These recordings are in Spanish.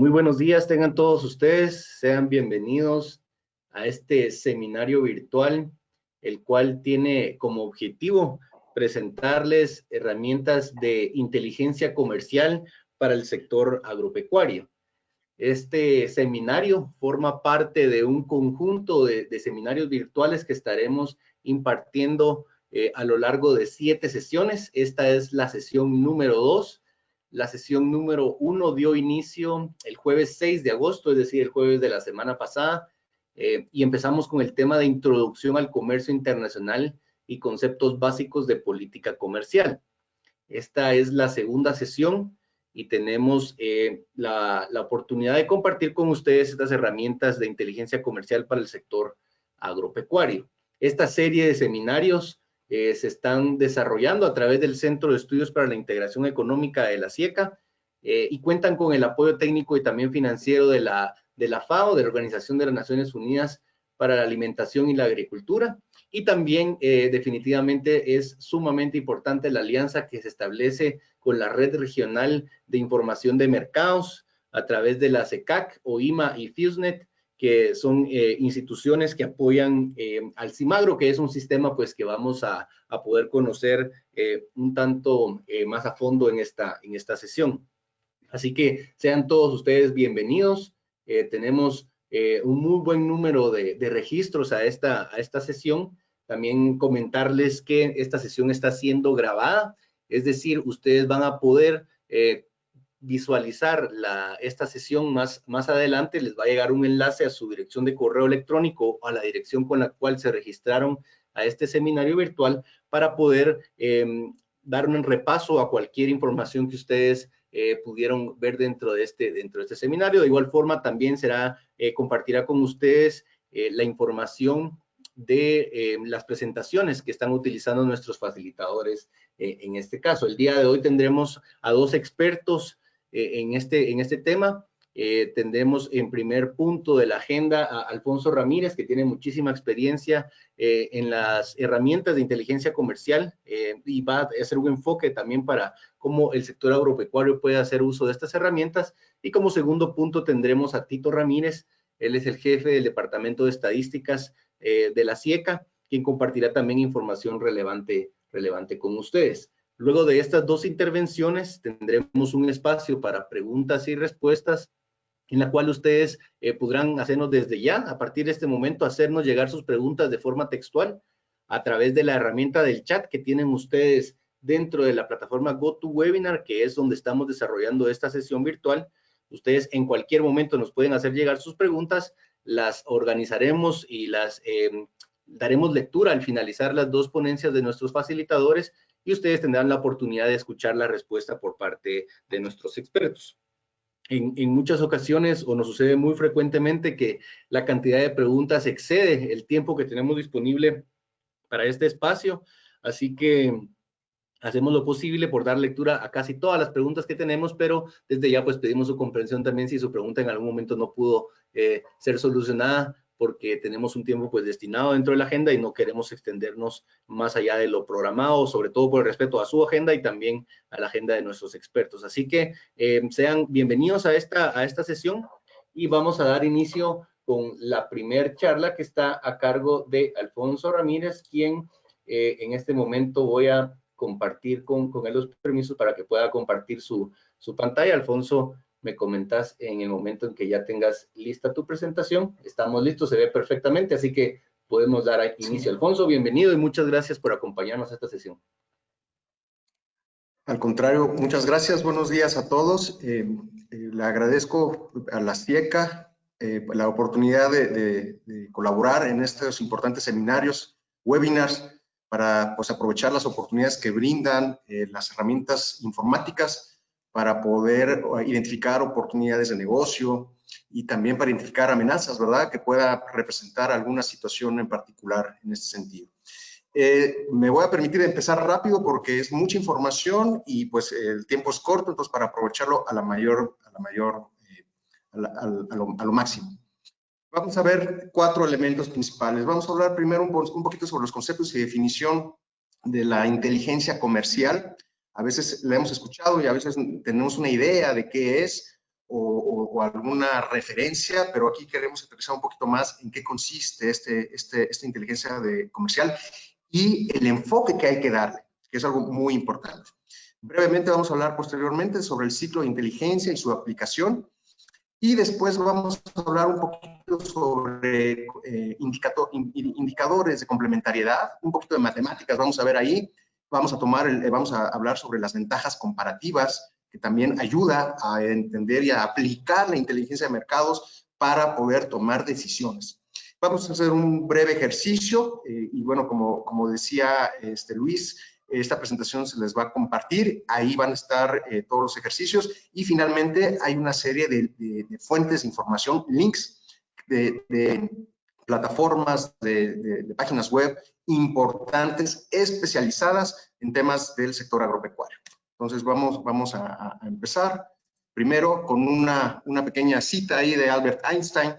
Muy buenos días, tengan todos ustedes, sean bienvenidos a este seminario virtual, el cual tiene como objetivo presentarles herramientas de inteligencia comercial para el sector agropecuario. Este seminario forma parte de un conjunto de seminarios virtuales que estaremos impartiendo a lo largo de 7 sesiones. Esta es la sesión número 2. La sesión número 1 dio inicio el jueves 6 de agosto, es decir, el jueves de la semana pasada, y empezamos con el tema de introducción al comercio internacional y conceptos básicos de política comercial. Esta es la segunda sesión y tenemos la oportunidad de compartir con ustedes estas herramientas de inteligencia comercial para el sector agropecuario. Esta serie de seminarios se están desarrollando a través del Centro de Estudios para la Integración Económica de la SIECA y cuentan con el apoyo técnico y también financiero de la FAO, de la Organización de las Naciones Unidas para la Alimentación y la Agricultura. Y también definitivamente es sumamente importante la alianza que se establece con la Red Regional de Información de Mercados a través de la CECAC, OIMA y FIUSNET, que son instituciones que apoyan al CIMAGRO, que es un sistema pues que vamos a poder conocer un tanto más a fondo en esta sesión. Así que sean todos ustedes bienvenidos. Tenemos un muy buen número de registros a esta sesión. También comentarles que esta sesión está siendo grabada, es decir, ustedes van a poder visualizar esta sesión más adelante. Les va a llegar un enlace a su dirección de correo electrónico o a la dirección con la cual se registraron a este seminario virtual para poder dar un repaso a cualquier información que ustedes pudieron ver dentro de este seminario. De igual forma, también compartirá con ustedes la información de las presentaciones que están utilizando nuestros facilitadores en este caso. El día de hoy tendremos a 2 expertos en este tema. Tendremos en primer punto de la agenda a Alfonso Ramírez, que tiene muchísima experiencia en las herramientas de inteligencia comercial y va a hacer un enfoque también para cómo el sector agropecuario puede hacer uso de estas herramientas. Y como segundo punto tendremos a Tito Ramírez, él es el jefe del Departamento de Estadísticas de la SIECA, quien compartirá también información relevante con ustedes. Luego de estas 2 intervenciones tendremos un espacio para preguntas y respuestas en la cual ustedes podrán hacernos desde ya, a partir de este momento, hacernos llegar sus preguntas de forma textual a través de la herramienta del chat que tienen ustedes dentro de la plataforma GoToWebinar, que es donde estamos desarrollando esta sesión virtual. Ustedes en cualquier momento nos pueden hacer llegar sus preguntas, las organizaremos y las daremos lectura al finalizar las 2 ponencias de nuestros facilitadores y ustedes tendrán la oportunidad de escuchar la respuesta por parte de nuestros expertos. En muchas ocasiones, o nos sucede muy frecuentemente, que la cantidad de preguntas excede el tiempo que tenemos disponible para este espacio, así que hacemos lo posible por dar lectura a casi todas las preguntas que tenemos, pero desde ya pues pedimos su comprensión también si su pregunta en algún momento no pudo ser solucionada, porque tenemos un tiempo pues destinado dentro de la agenda y no queremos extendernos más allá de lo programado, sobre todo por el respeto a su agenda y también a la agenda de nuestros expertos. Así que sean bienvenidos a esta sesión y vamos a dar inicio con la primer charla que está a cargo de Alfonso Ramírez, quien en este momento voy a compartir con él los permisos para que pueda compartir su pantalla. Alfonso, me comentas en el momento en que ya tengas lista tu presentación. Estamos listos, se ve perfectamente, así que podemos dar inicio. Alfonso, bienvenido y muchas gracias por acompañarnos a esta sesión. Al contrario, muchas gracias. Buenos días a todos. Le agradezco a la SIECA la oportunidad de colaborar en estos importantes seminarios, webinars, para pues, aprovechar las oportunidades que brindan las herramientas informáticas para poder identificar oportunidades de negocio y también para identificar amenazas, ¿verdad?, que pueda representar alguna situación en particular en este sentido. Me voy a permitir empezar rápido porque es mucha información y pues el tiempo es corto, entonces para aprovecharlo a lo máximo. Vamos a ver 4 elementos principales. Vamos a hablar primero un poquito sobre los conceptos y definición de la inteligencia comercial. A veces la hemos escuchado y a veces tenemos una idea de qué es. o alguna referencia, pero aquí queremos aterrizar un poquito más en qué consiste esta inteligencia comercial y el enfoque que hay que darle, que es algo muy importante. Brevemente vamos a hablar posteriormente sobre el ciclo de inteligencia y su aplicación, y después vamos a hablar un poquito sobre indicadores de complementariedad, un poquito de matemáticas vamos a ver ahí, vamos a hablar sobre las ventajas comparativas, que también ayuda a entender y a aplicar la inteligencia de mercados para poder tomar decisiones. Vamos a hacer un breve ejercicio y bueno, como decía Luis, esta presentación se les va a compartir, ahí van a estar todos los ejercicios y finalmente hay una serie de fuentes de información, links de plataformas, de páginas web importantes, especializadas en temas del sector agropecuario. Entonces vamos a empezar primero con una pequeña cita ahí de Albert Einstein,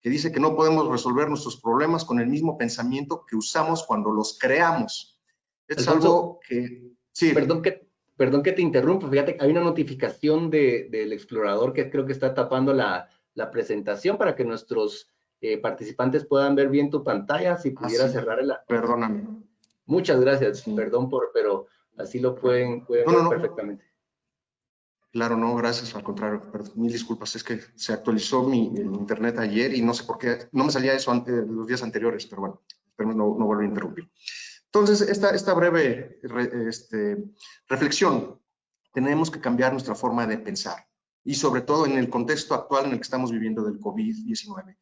que dice que no podemos resolver nuestros problemas con el mismo pensamiento que usamos cuando los creamos. Es Alfonso, algo que... Sí. Perdón que te interrumpa, fíjate, hay una notificación del explorador que creo que está tapando la presentación para que nuestros participantes puedan ver bien tu pantalla, si pudiera Sí. cerrar el... Perdóname. Muchas gracias, Sí. Perdón pero así lo pueden ver perfectamente. Claro, no, gracias, al contrario, perdón, mil disculpas, es que se actualizó el internet ayer y no sé por qué, no me salía eso los días anteriores, pero bueno, espero no vuelvo a interrumpir. Entonces, esta breve reflexión, tenemos que cambiar nuestra forma de pensar y sobre todo en el contexto actual en el que estamos viviendo del COVID-19.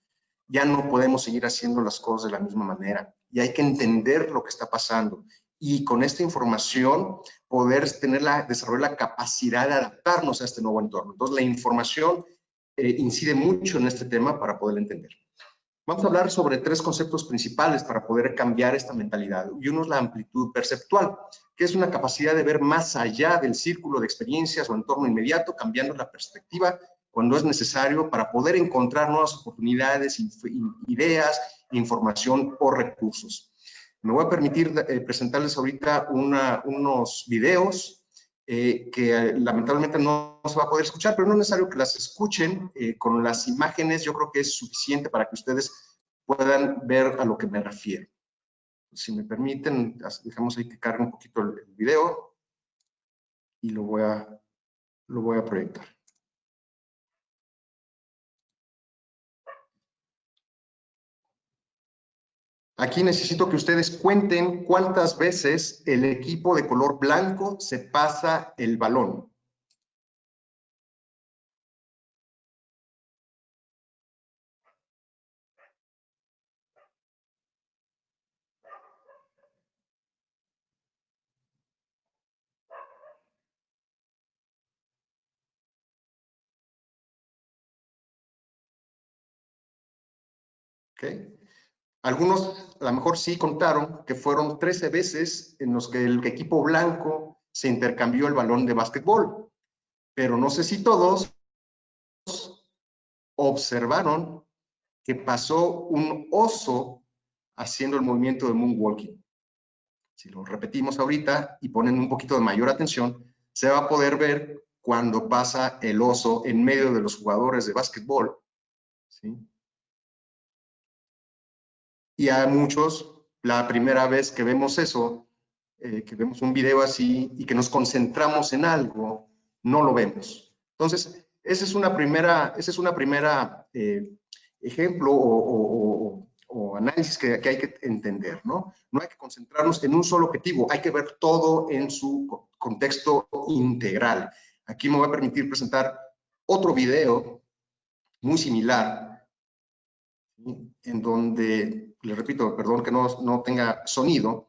Ya no podemos seguir haciendo las cosas de la misma manera y hay que entender lo que está pasando y con esta información poder desarrollar la capacidad de adaptarnos a este nuevo entorno. Entonces, la información incide mucho en este tema para poder entender. Vamos a hablar sobre 3 conceptos principales para poder cambiar esta mentalidad. Y uno es la amplitud perceptual, que es una capacidad de ver más allá del círculo de experiencias o entorno inmediato, cambiando la perspectiva cuando es necesario para poder encontrar nuevas oportunidades, ideas, información o recursos. Me voy a permitir presentarles ahorita unos videos que lamentablemente no se va a poder escuchar, pero no es necesario que las escuchen. Con las imágenes yo creo que es suficiente para que ustedes puedan ver a lo que me refiero. Si me permiten, dejamos ahí que cargue un poquito el video y lo voy a proyectar. Aquí necesito que ustedes cuenten cuántas veces el equipo de color blanco se pasa el balón. ¿Okay? Algunos a lo mejor sí contaron que fueron 13 veces en los que el equipo blanco se intercambió el balón de básquetbol, pero no sé si todos observaron que pasó un oso haciendo el movimiento de moonwalking. Si lo repetimos ahorita y ponen un poquito de mayor atención, se va a poder ver cuando pasa el oso en medio de los jugadores de básquetbol, ¿sí? Y a muchos, la primera vez que vemos eso, que vemos un video así y que nos concentramos en algo, no lo vemos. Entonces, esa es una primera ejemplo o análisis que hay que entender, ¿no? No hay que concentrarnos en un solo objetivo, hay que ver todo en su contexto integral. Aquí me voy a permitir presentar otro video muy similar, ¿sí? En donde, les repito, perdón que no tenga sonido,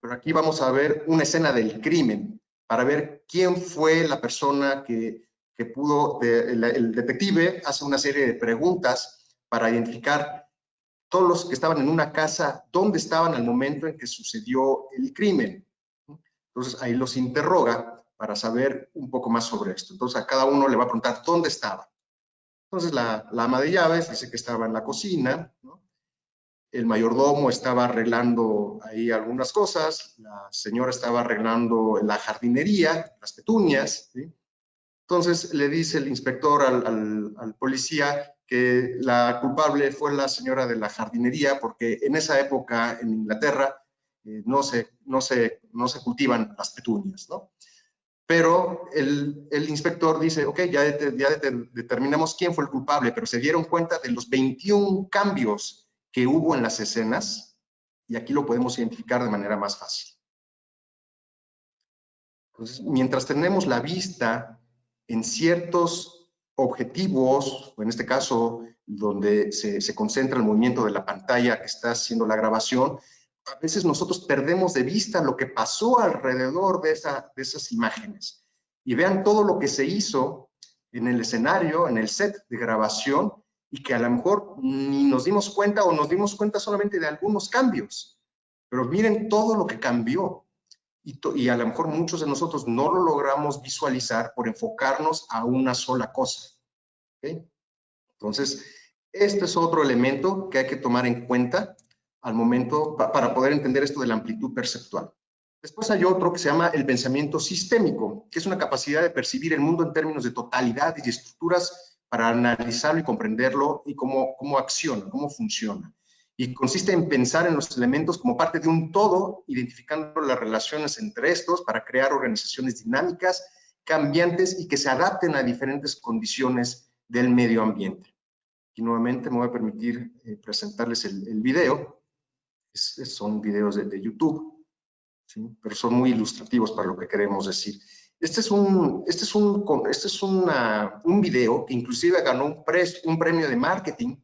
pero aquí vamos a ver una escena del crimen para ver quién fue la persona que pudo, el detective hace una serie de preguntas para identificar todos los que estaban en una casa, dónde estaban al momento en que sucedió el crimen. Entonces ahí los interroga para saber un poco más sobre esto. Entonces a cada uno le va a preguntar dónde estaba. Entonces la ama de llaves dice que estaba en la cocina, ¿no? El mayordomo estaba arreglando ahí algunas cosas, la señora estaba arreglando la jardinería, las petunias, ¿sí? Entonces le dice el inspector al policía que la culpable fue la señora de la jardinería, porque en esa época en Inglaterra no se cultivan las petunias, ¿no? Pero el inspector dice, ok, ya determinamos quién fue el culpable, pero se dieron cuenta de los 21 cambios que hubo en las escenas, y aquí lo podemos identificar de manera más fácil. Entonces, mientras tenemos la vista en ciertos objetivos, o en este caso, donde se concentra el movimiento de la pantalla que está haciendo la grabación, a veces nosotros perdemos de vista lo que pasó alrededor de esas imágenes. Y vean todo lo que se hizo en el escenario, en el set de grabación, y que a lo mejor ni nos dimos cuenta o nos dimos cuenta solamente de algunos cambios. Pero miren todo lo que cambió. Y a lo mejor muchos de nosotros no lo logramos visualizar por enfocarnos a una sola cosa. ¿Okay? Entonces, este es otro elemento que hay que tomar en cuenta al momento para poder entender esto de la amplitud perceptual. Después hay otro que se llama el pensamiento sistémico, que es una capacidad de percibir el mundo en términos de totalidad y estructuras para analizarlo y comprenderlo y cómo acciona, cómo funciona. Y consiste en pensar en los elementos como parte de un todo, identificando las relaciones entre estos para crear organizaciones dinámicas, cambiantes y que se adapten a diferentes condiciones del medio ambiente. Y nuevamente me voy a permitir presentarles el video. Son videos de YouTube, ¿sí? Pero son muy ilustrativos para lo que queremos decir. Este es un video que inclusive ganó un premio de marketing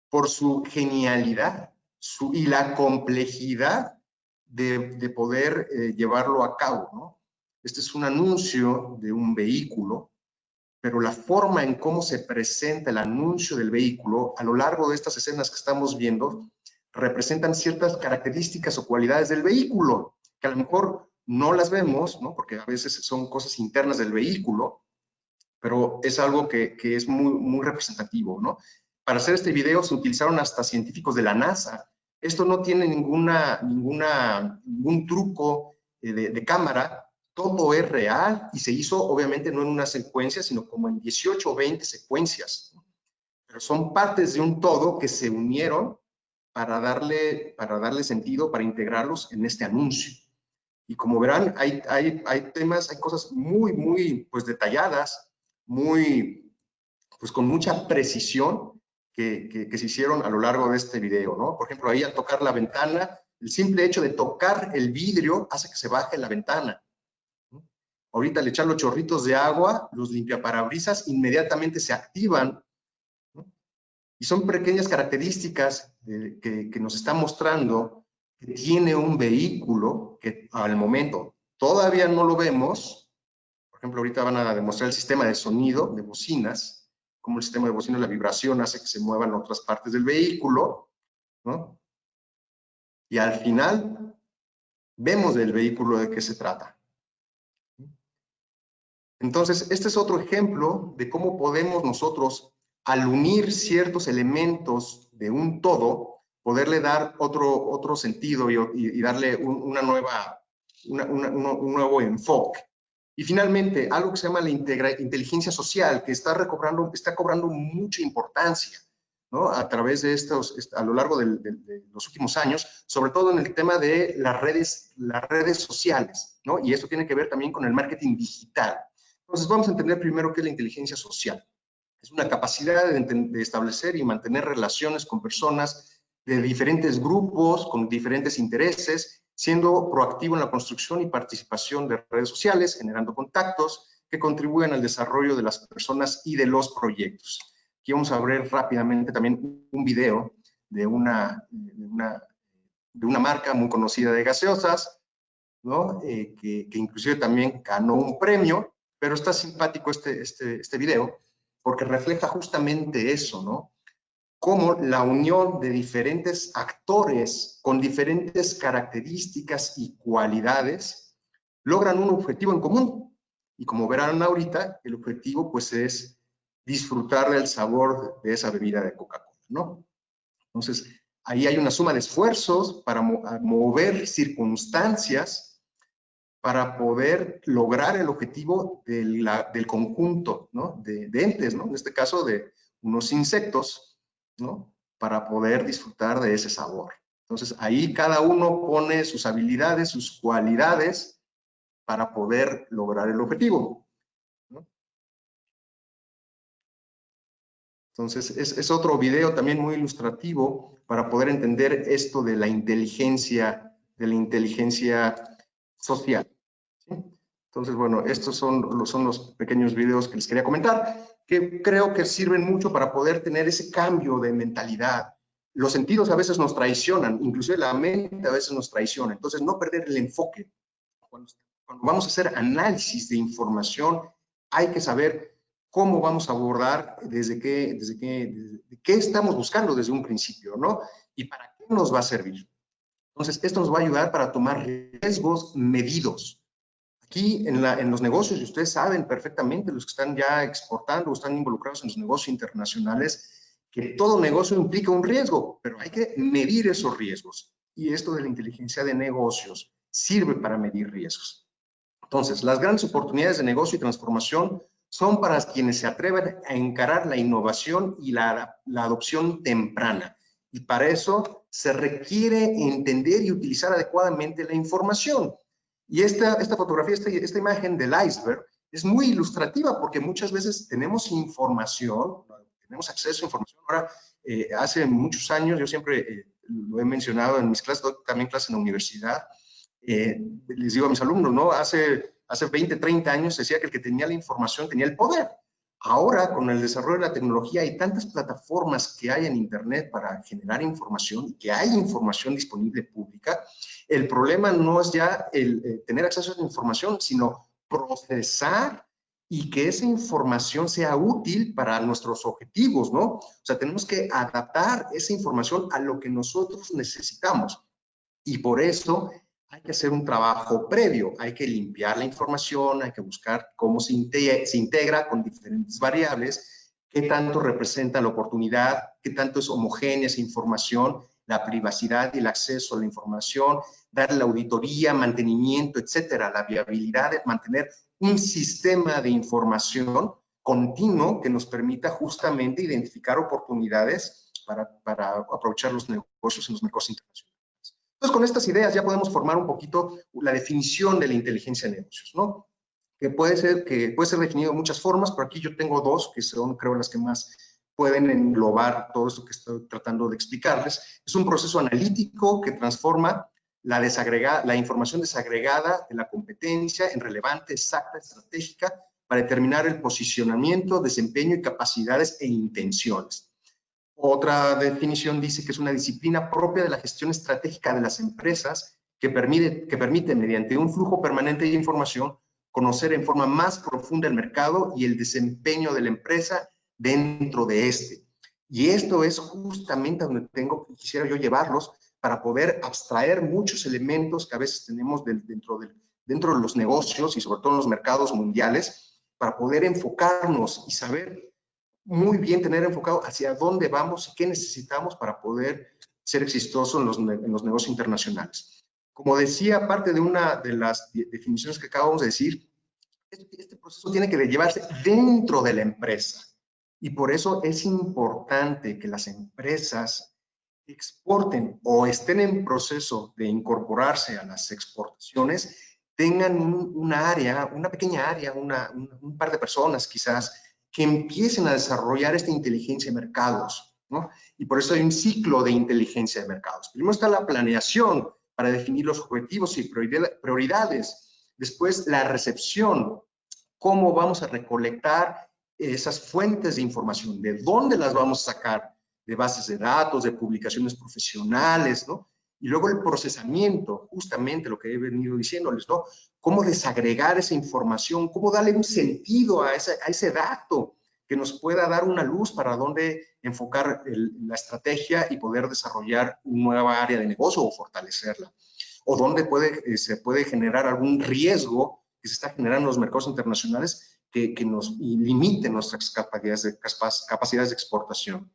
por su genialidad y la complejidad de poder llevarlo a cabo, ¿no? Este es un anuncio de un vehículo, pero la forma en cómo se presenta el anuncio del vehículo a lo largo de estas escenas que estamos viendo representan ciertas características o cualidades del vehículo, que a lo mejor no las vemos, ¿no? Porque a veces son cosas internas del vehículo, pero es algo que es muy representativo, ¿no? Para hacer este video se utilizaron hasta científicos de la NASA. Esto no tiene ningún truco de cámara, todo es real y se hizo obviamente no en una secuencia, sino como en 18 o 20 secuencias. Pero son partes de un todo que se unieron para darle sentido, para integrarlos en este anuncio. Y como verán, hay temas, hay cosas muy pues detalladas, pues con mucha precisión que se hicieron a lo largo de este video, ¿no? Por ejemplo, ahí al tocar la ventana, el simple hecho de tocar el vidrio hace que se baje la ventana, ¿no? Ahorita al echar los chorritos de agua, los limpiaparabrisas inmediatamente se activan, ¿no? Y son pequeñas características que nos está mostrando que tiene un vehículo que al momento todavía no lo vemos. Por ejemplo, ahorita van a demostrar el sistema de sonido de bocinas, cómo el sistema de bocinas, la vibración hace que se muevan otras partes del vehículo, ¿no? Y al final vemos del vehículo de qué se trata. Entonces, este es otro ejemplo de cómo podemos nosotros, al unir ciertos elementos de un todo, poderle dar otro sentido y darle un nuevo enfoque. Y finalmente, algo que se llama la inteligencia social, que está cobrando mucha importancia, ¿no? A través de a lo largo de los últimos años, sobre todo en el tema de las redes sociales, ¿no? Y eso tiene que ver también con el marketing digital. Entonces, vamos a entender primero qué es la inteligencia social. Es una capacidad de establecer y mantener relaciones con personas de diferentes grupos, con diferentes intereses, siendo proactivo en la construcción y participación de redes sociales, generando contactos que contribuyen al desarrollo de las personas y de los proyectos. Aquí vamos a ver rápidamente también un video de una marca muy conocida de gaseosas, ¿no? Que inclusive también ganó un premio, pero está simpático este video porque refleja justamente eso, ¿no? Cómo la unión de diferentes actores con diferentes características y cualidades logran un objetivo en común. Y como verán ahorita, el objetivo pues es disfrutar del sabor de esa bebida de Coca-Cola, ¿no? Entonces, ahí hay una suma de esfuerzos para mover circunstancias para poder lograr el objetivo del conjunto, ¿no? de entes, ¿no? En este caso de unos insectos, ¿no? Para poder disfrutar de ese sabor. Entonces, ahí cada uno pone sus habilidades, sus cualidades para poder lograr el objetivo, ¿no? Entonces, es otro video también muy ilustrativo para poder entender esto de la inteligencia social, ¿sí? Entonces, bueno, estos son los pequeños videos que les quería comentar, que creo que sirven mucho para poder tener ese cambio de mentalidad. Los sentidos a veces nos traicionan, inclusive la mente a veces nos traiciona. Entonces, no perder el enfoque. Cuando vamos a hacer análisis de información, hay que saber cómo vamos a abordar, qué estamos buscando desde un principio, ¿no? Y para qué nos va a servir. Entonces, esto nos va a ayudar para tomar riesgos medidos. Aquí en los negocios, y ustedes saben perfectamente, los que están ya exportando o están involucrados en los negocios internacionales, que todo negocio implica un riesgo, pero hay que medir esos riesgos. Y esto de la inteligencia de negocios sirve para medir riesgos. Entonces, las grandes oportunidades de negocio y transformación son para quienes se atreven a encarar la innovación y la adopción temprana. Y para eso se requiere entender y utilizar adecuadamente la información. Y esta fotografía, esta imagen del iceberg es muy ilustrativa porque muchas veces tenemos información, tenemos acceso a información. Ahora, hace muchos años, yo siempre lo he mencionado en mis clases, doy también clases en la universidad, les digo a mis alumnos, ¿no? Hace 20, 30 años decía que el que tenía la información tenía el poder. Ahora, con el desarrollo de la tecnología, hay tantas plataformas que hay en Internet para generar información y que hay información disponible pública. El problema no es ya el tener acceso a esa información, sino procesar y que esa información sea útil para nuestros objetivos, ¿no? O sea, tenemos que adaptar esa información a lo que nosotros necesitamos. Y por eso hay que hacer un trabajo previo, hay que limpiar la información, hay que buscar cómo se integra con diferentes variables, qué tanto representa la oportunidad, qué tanto es homogénea esa información, la privacidad y el acceso a la información, darle la auditoría, mantenimiento, etcétera, la viabilidad de mantener un sistema de información continuo que nos permita justamente identificar oportunidades para aprovechar los negocios en los mercados internacionales. Entonces, con estas ideas ya podemos formar un poquito la definición de la inteligencia de negocios, ¿no? Que puede ser definido de muchas formas, pero aquí yo tengo dos que son, creo, las que más pueden englobar todo esto que estoy tratando de explicarles. Es un proceso analítico que transforma la información desagregada de la competencia en relevante, exacta, estratégica, para determinar el posicionamiento, desempeño y capacidades e intenciones. Otra definición dice que es una disciplina propia de la gestión estratégica de las empresas que permite mediante un flujo permanente de información conocer en forma más profunda el mercado y el desempeño de la empresa dentro de este. Y esto es justamente donde quisiera yo llevarlos para poder abstraer muchos elementos que a veces tenemos dentro de los negocios y sobre todo en los mercados mundiales, para poder enfocarnos y saber muy bien tener enfocado hacia dónde vamos y qué necesitamos para poder ser exitosos en los negocios internacionales. Como decía, parte de una de las definiciones que acabamos de decir, este proceso tiene que llevarse dentro de la empresa. Y por eso es importante que las empresas exporten o estén en proceso de incorporarse a las exportaciones, tengan una pequeña área, un par de personas quizás, que empiecen a desarrollar esta inteligencia de mercados, ¿no? Y por eso hay un ciclo de inteligencia de mercados. Primero está la planeación para definir los objetivos y prioridades. Después la recepción, cómo vamos a recolectar esas fuentes de información, de dónde las vamos a sacar, de bases de datos, de publicaciones profesionales, ¿no? Y luego el procesamiento, justamente lo que he venido diciéndoles, ¿no? Cómo desagregar esa información, cómo darle un sentido a ese dato que nos pueda dar una luz para dónde enfocar la estrategia y poder desarrollar una nueva área de negocio o fortalecerla. O dónde se puede generar algún riesgo que se está generando en los mercados internacionales que nos limite nuestras capacidades de exportación.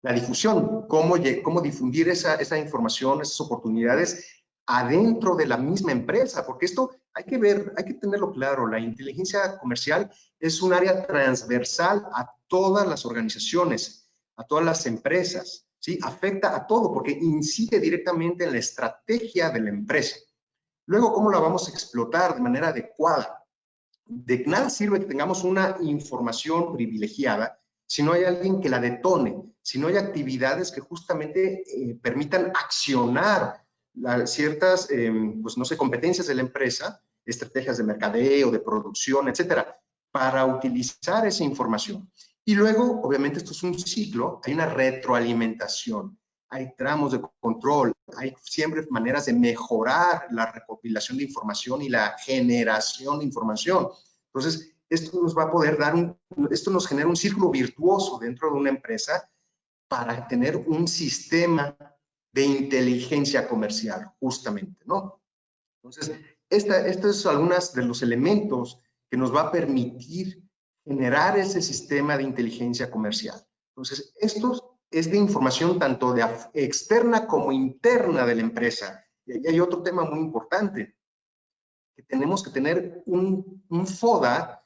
La difusión, cómo difundir esa información, esas oportunidades adentro de la misma empresa, porque esto hay que ver, hay que tenerlo claro, la inteligencia comercial es un área transversal a todas las organizaciones, a todas las empresas, ¿sí? Afecta a todo porque incide directamente en la estrategia de la empresa. Luego, ¿cómo la vamos a explotar de manera adecuada? De nada sirve que tengamos una información privilegiada si no hay alguien que la detone, si no hay actividades que justamente permitan accionar ciertas, pues no sé, competencias de la empresa, estrategias de mercadeo, de producción, etcétera, para utilizar esa información. Y luego, obviamente, esto es un ciclo, hay una retroalimentación, hay tramos de control, hay siempre maneras de mejorar la recopilación de información y la generación de información. Entonces, esto nos va a poder dar esto nos genera un círculo virtuoso dentro de una empresa para tener un sistema de inteligencia comercial, justamente, ¿no? Entonces, estos son algunos de los elementos que nos va a permitir generar ese sistema de inteligencia comercial. Entonces, esto es de información tanto de externa como interna de la empresa. Y ahí hay otro tema muy importante, que tenemos que tener un FODA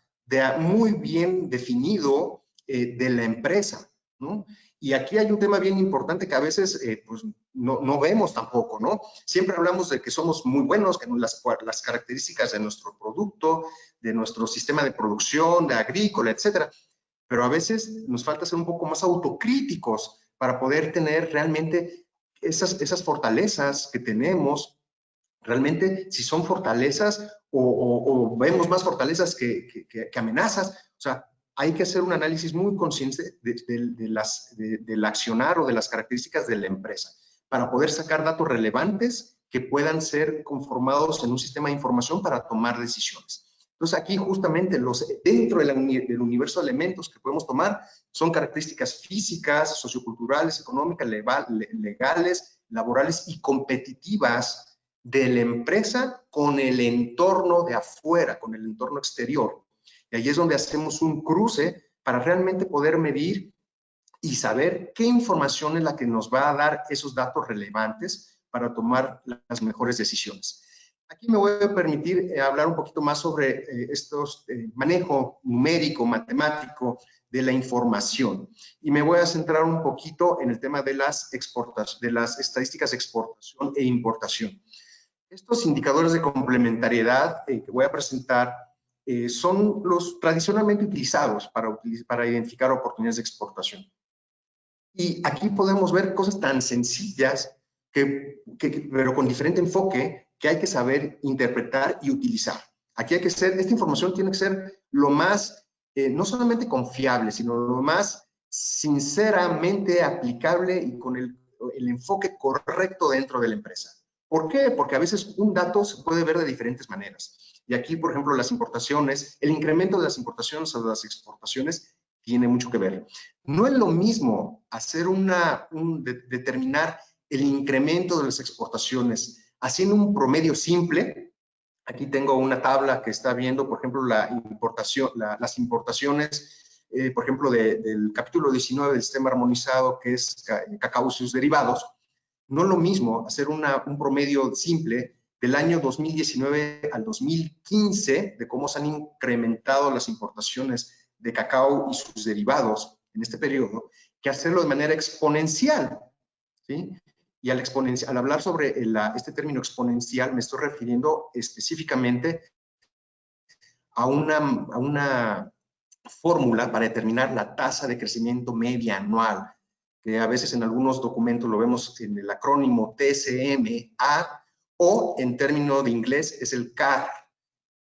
muy bien definido de la empresa, ¿no? Y aquí hay un tema bien importante que a veces pues no vemos tampoco, ¿no? Siempre hablamos de que somos muy buenos, que las características de nuestro producto, de nuestro sistema de producción, de agrícola, etcétera, pero a veces nos falta ser un poco más autocríticos para poder tener realmente esas fortalezas que tenemos, realmente si son fortalezas o vemos más fortalezas que amenazas. O sea, hay que hacer un análisis muy consciente del accionar o de las características de la empresa para poder sacar datos relevantes que puedan ser conformados en un sistema de información para tomar decisiones. Entonces, aquí justamente dentro del universo de elementos que podemos tomar son características físicas, socioculturales, económicas, legales, laborales y competitivas de la empresa con el entorno de afuera, con el entorno exterior. Y ahí es donde hacemos un cruce para realmente poder medir y saber qué información es la que nos va a dar esos datos relevantes para tomar las mejores decisiones. Aquí me voy a permitir hablar un poquito más sobre estos manejo numérico, matemático de la información. Y me voy a centrar un poquito en el tema de las estadísticas de exportación e importación. Estos indicadores de complementariedad que voy a presentar son los tradicionalmente utilizados para identificar oportunidades de exportación. Y aquí podemos ver cosas tan sencillas, pero con diferente enfoque, que hay que saber interpretar y utilizar. Aquí hay que esta información tiene que ser lo más, no solamente confiable, sino lo más sinceramente aplicable y con el enfoque correcto dentro de la empresa. ¿Por qué? Porque a veces un dato se puede ver de diferentes maneras. Y aquí, por ejemplo, las importaciones, el incremento de las importaciones o de las exportaciones tiene mucho que ver. No es lo mismo hacer determinar el incremento de las exportaciones haciendo un promedio simple. Aquí tengo una tabla que está viendo, por ejemplo, las importaciones, por ejemplo, del capítulo 19 del sistema armonizado, que es cacao y sus derivados. No es lo mismo hacer un promedio simple del año 2019 al 2015 de cómo se han incrementado las importaciones de cacao y sus derivados en este periodo, que hacerlo de manera exponencial, ¿sí? Y al hablar sobre este término exponencial, me estoy refiriendo específicamente a una fórmula para determinar la tasa de crecimiento media anual, que a veces en algunos documentos lo vemos en el acrónimo TCMA, o en término de inglés es el CAR,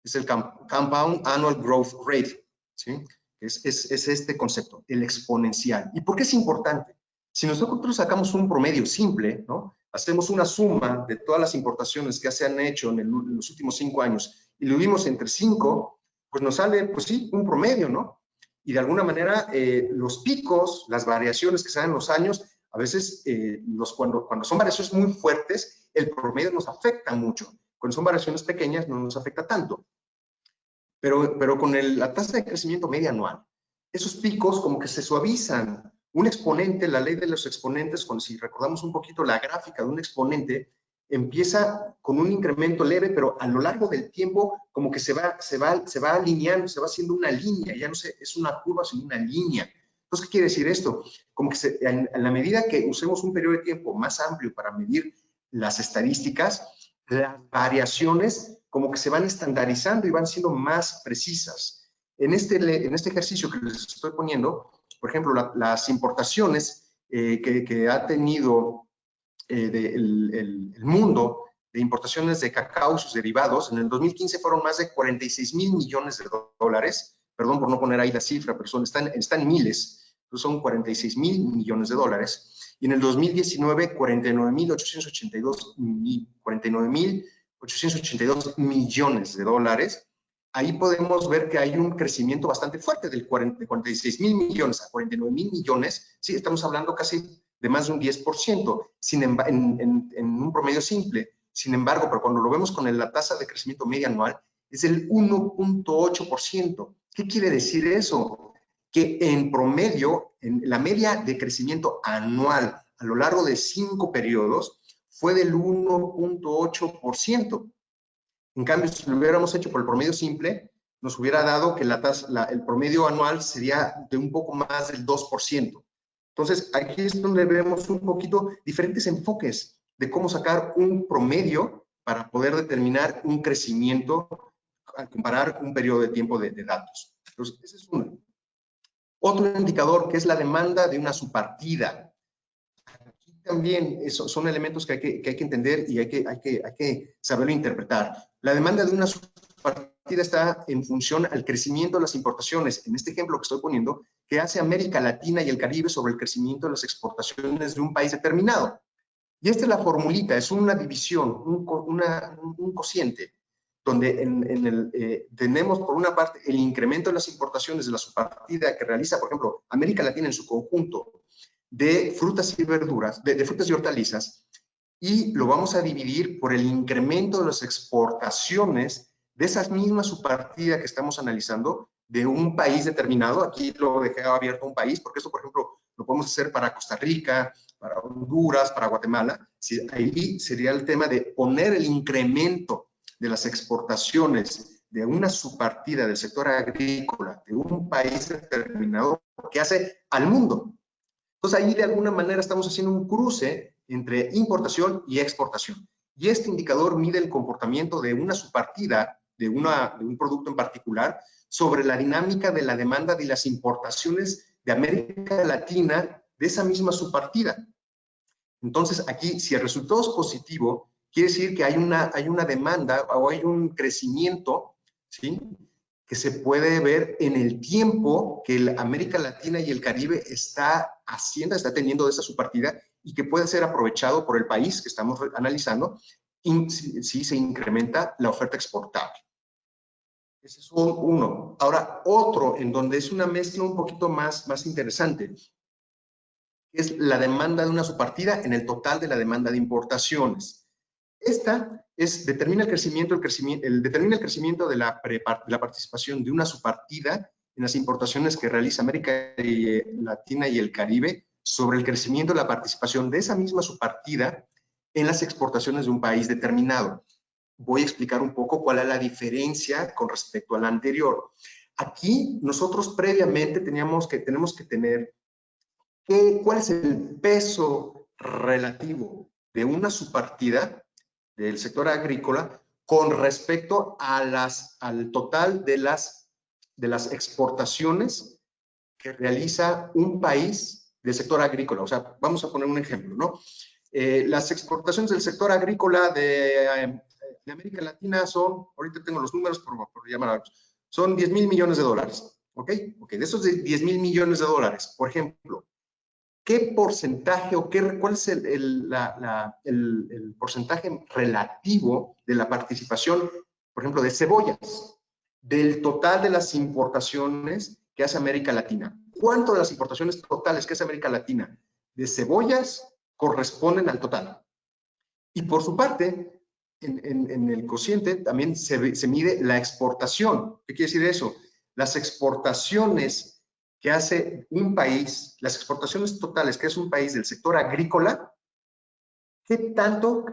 es el Compound Annual Growth Rate, ¿sí? Es este concepto, el exponencial. ¿Y por qué es importante? Si nosotros sacamos un promedio simple, ¿no? Hacemos una suma de todas las importaciones que se han hecho en los últimos 5 años y lo vimos entre 5, pues nos sale, pues sí, un promedio, ¿no? Y de alguna manera los picos, las variaciones que se dan en los años, a veces cuando son variaciones muy fuertes, el promedio nos afecta mucho. Cuando son variaciones pequeñas no nos afecta tanto. Pero con la tasa de crecimiento media anual, esos picos como que se suavizan. Un exponente, la ley de los exponentes, si recordamos un poquito la gráfica de un exponente, empieza con un incremento leve, pero a lo largo del tiempo como que se va alineando, se va haciendo una línea, ya no sé, es una curva, sino una línea. Entonces, ¿qué quiere decir esto? Como que en la medida que usemos un periodo de tiempo más amplio para medir las estadísticas, las variaciones como que se van estandarizando y van siendo más precisas. En este ejercicio que les estoy poniendo, por ejemplo, las importaciones que ha tenido el mundo de importaciones de cacao y sus derivados, en el 2015 fueron más de 46 mil millones de dólares, perdón por no poner ahí la cifra, pero están miles, son 46 mil millones de dólares, y en el 2019 49.882 millones de dólares. Ahí podemos ver que hay un crecimiento bastante fuerte de 46 mil millones a 49 mil millones. Sí, estamos hablando casi de más de un 10%, en un promedio simple. Sin embargo, pero cuando lo vemos con la tasa de crecimiento media anual, es el 1.8%. ¿Qué quiere decir eso? Que en promedio, en la media de crecimiento anual a lo largo de 5 periodos fue del 1.8%. En cambio, si lo hubiéramos hecho por el promedio simple, nos hubiera dado que el promedio anual sería de un poco más del 2%. Entonces, aquí es donde vemos un poquito diferentes enfoques de cómo sacar un promedio para poder determinar un crecimiento al comparar un periodo de tiempo de datos. Entonces, ese es uno. Otro indicador que es la demanda de una subpartida. Aquí también son elementos que hay que entender y hay que saberlo interpretar. La demanda de una subpartida está en función al crecimiento de las importaciones, en este ejemplo que estoy poniendo, que hace América Latina y el Caribe sobre el crecimiento de las exportaciones de un país determinado. Y esta es la formulita, es una división, un cociente, donde tenemos por una parte el incremento de las importaciones de la subpartida que realiza, por ejemplo, América Latina en su conjunto, de frutas y verduras, de frutas y hortalizas, y lo vamos a dividir por el incremento de las exportaciones de esas mismas subpartida que estamos analizando de un país determinado. Aquí lo dejé abierto un país, porque esto, por ejemplo, lo podemos hacer para Costa Rica, para Honduras, para Guatemala. Ahí sería el tema de poner el incremento de las exportaciones de una subpartida del sector agrícola de un país determinado que hace al mundo. Entonces ahí de alguna manera estamos haciendo un cruce entre importación y exportación. Y este indicador mide el comportamiento de una subpartida de un producto en particular sobre la dinámica de la demanda de las importaciones de América Latina de esa misma subpartida. Entonces aquí, si el resultado es positivo, quiere decir que hay una demanda o hay un crecimiento, ¿sí?, que se puede ver en el tiempo que la América Latina y el Caribe está teniendo de esa subpartida y que puede ser aprovechado por el país que estamos analizando si se incrementa la oferta exportable. Ese es uno. Ahora, otro en donde es una mezcla un poquito más interesante, es la demanda de una subpartida en el total de la demanda de importaciones. Esta determina el crecimiento de la participación de una subpartida en las importaciones que realiza América Latina y el Caribe sobre el crecimiento de la participación de esa misma subpartida en las exportaciones de un país determinado. Voy a explicar un poco cuál es la diferencia con respecto a la anterior. Aquí nosotros previamente tenemos que tener cuál es el peso relativo de una subpartida del sector agrícola con respecto al total de las exportaciones que realiza un país del sector agrícola. O sea, vamos a poner un ejemplo, ¿no? Las exportaciones del sector agrícola de América Latina son, ahorita tengo los números por llamar a los, son 10 mil millones de dólares, ¿ok? De esos 10 mil millones de dólares, por ejemplo, ¿qué porcentaje o cuál es el porcentaje relativo de la participación, por ejemplo, de cebollas, del total de las importaciones que hace América Latina? ¿Cuánto de las importaciones totales que hace América Latina de cebollas corresponden al total? Y por su parte, en el cociente también se mide la exportación. ¿Qué quiere decir eso? Las exportaciones que hace un país, las exportaciones totales que hace un país del sector agrícola ¿qué tanto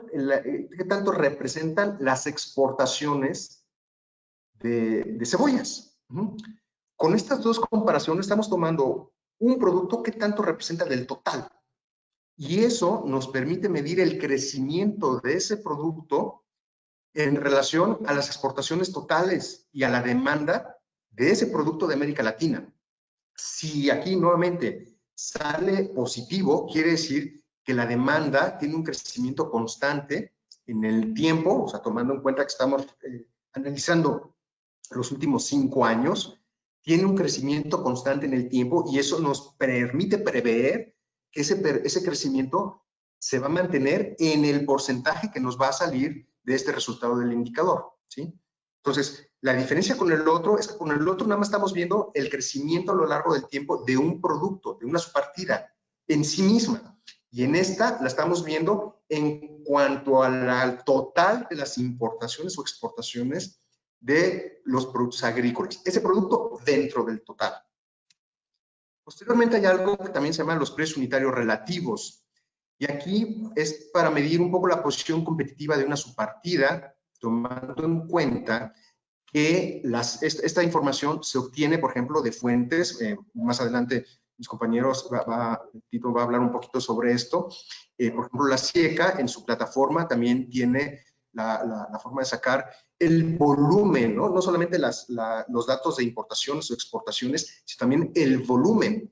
representan las exportaciones de cebollas? Con estas dos comparaciones estamos tomando un producto que tanto representa del total. Y eso nos permite medir el crecimiento de ese producto en relación a las exportaciones totales y a la demanda de ese producto de América Latina. Si aquí nuevamente sale positivo, quiere decir que la demanda tiene un crecimiento constante en el tiempo, o sea, tomando en cuenta que estamos analizando los últimos 5 años, tiene un crecimiento constante en el tiempo y eso nos permite prever que ese crecimiento se va a mantener en el porcentaje que nos va a salir de este resultado del indicador, ¿sí? Entonces, la diferencia con el otro es que con el otro nada más estamos viendo el crecimiento a lo largo del tiempo de un producto, de una subpartida en sí misma. Y en esta la estamos viendo en cuanto al total de las importaciones o exportaciones de los productos agrícolas. Ese producto dentro del total. Posteriormente hay algo que también se llama los precios unitarios relativos. Y aquí es para medir un poco la posición competitiva de una subpartida, tomando en cuenta que esta información se obtiene, por ejemplo, de fuentes. Más adelante mis compañeros, Tito va a hablar un poquito sobre esto. Por ejemplo, la SIECA en su plataforma también tiene la forma de sacar el volumen, ¿no? No solamente los datos de importaciones o exportaciones, sino también el volumen.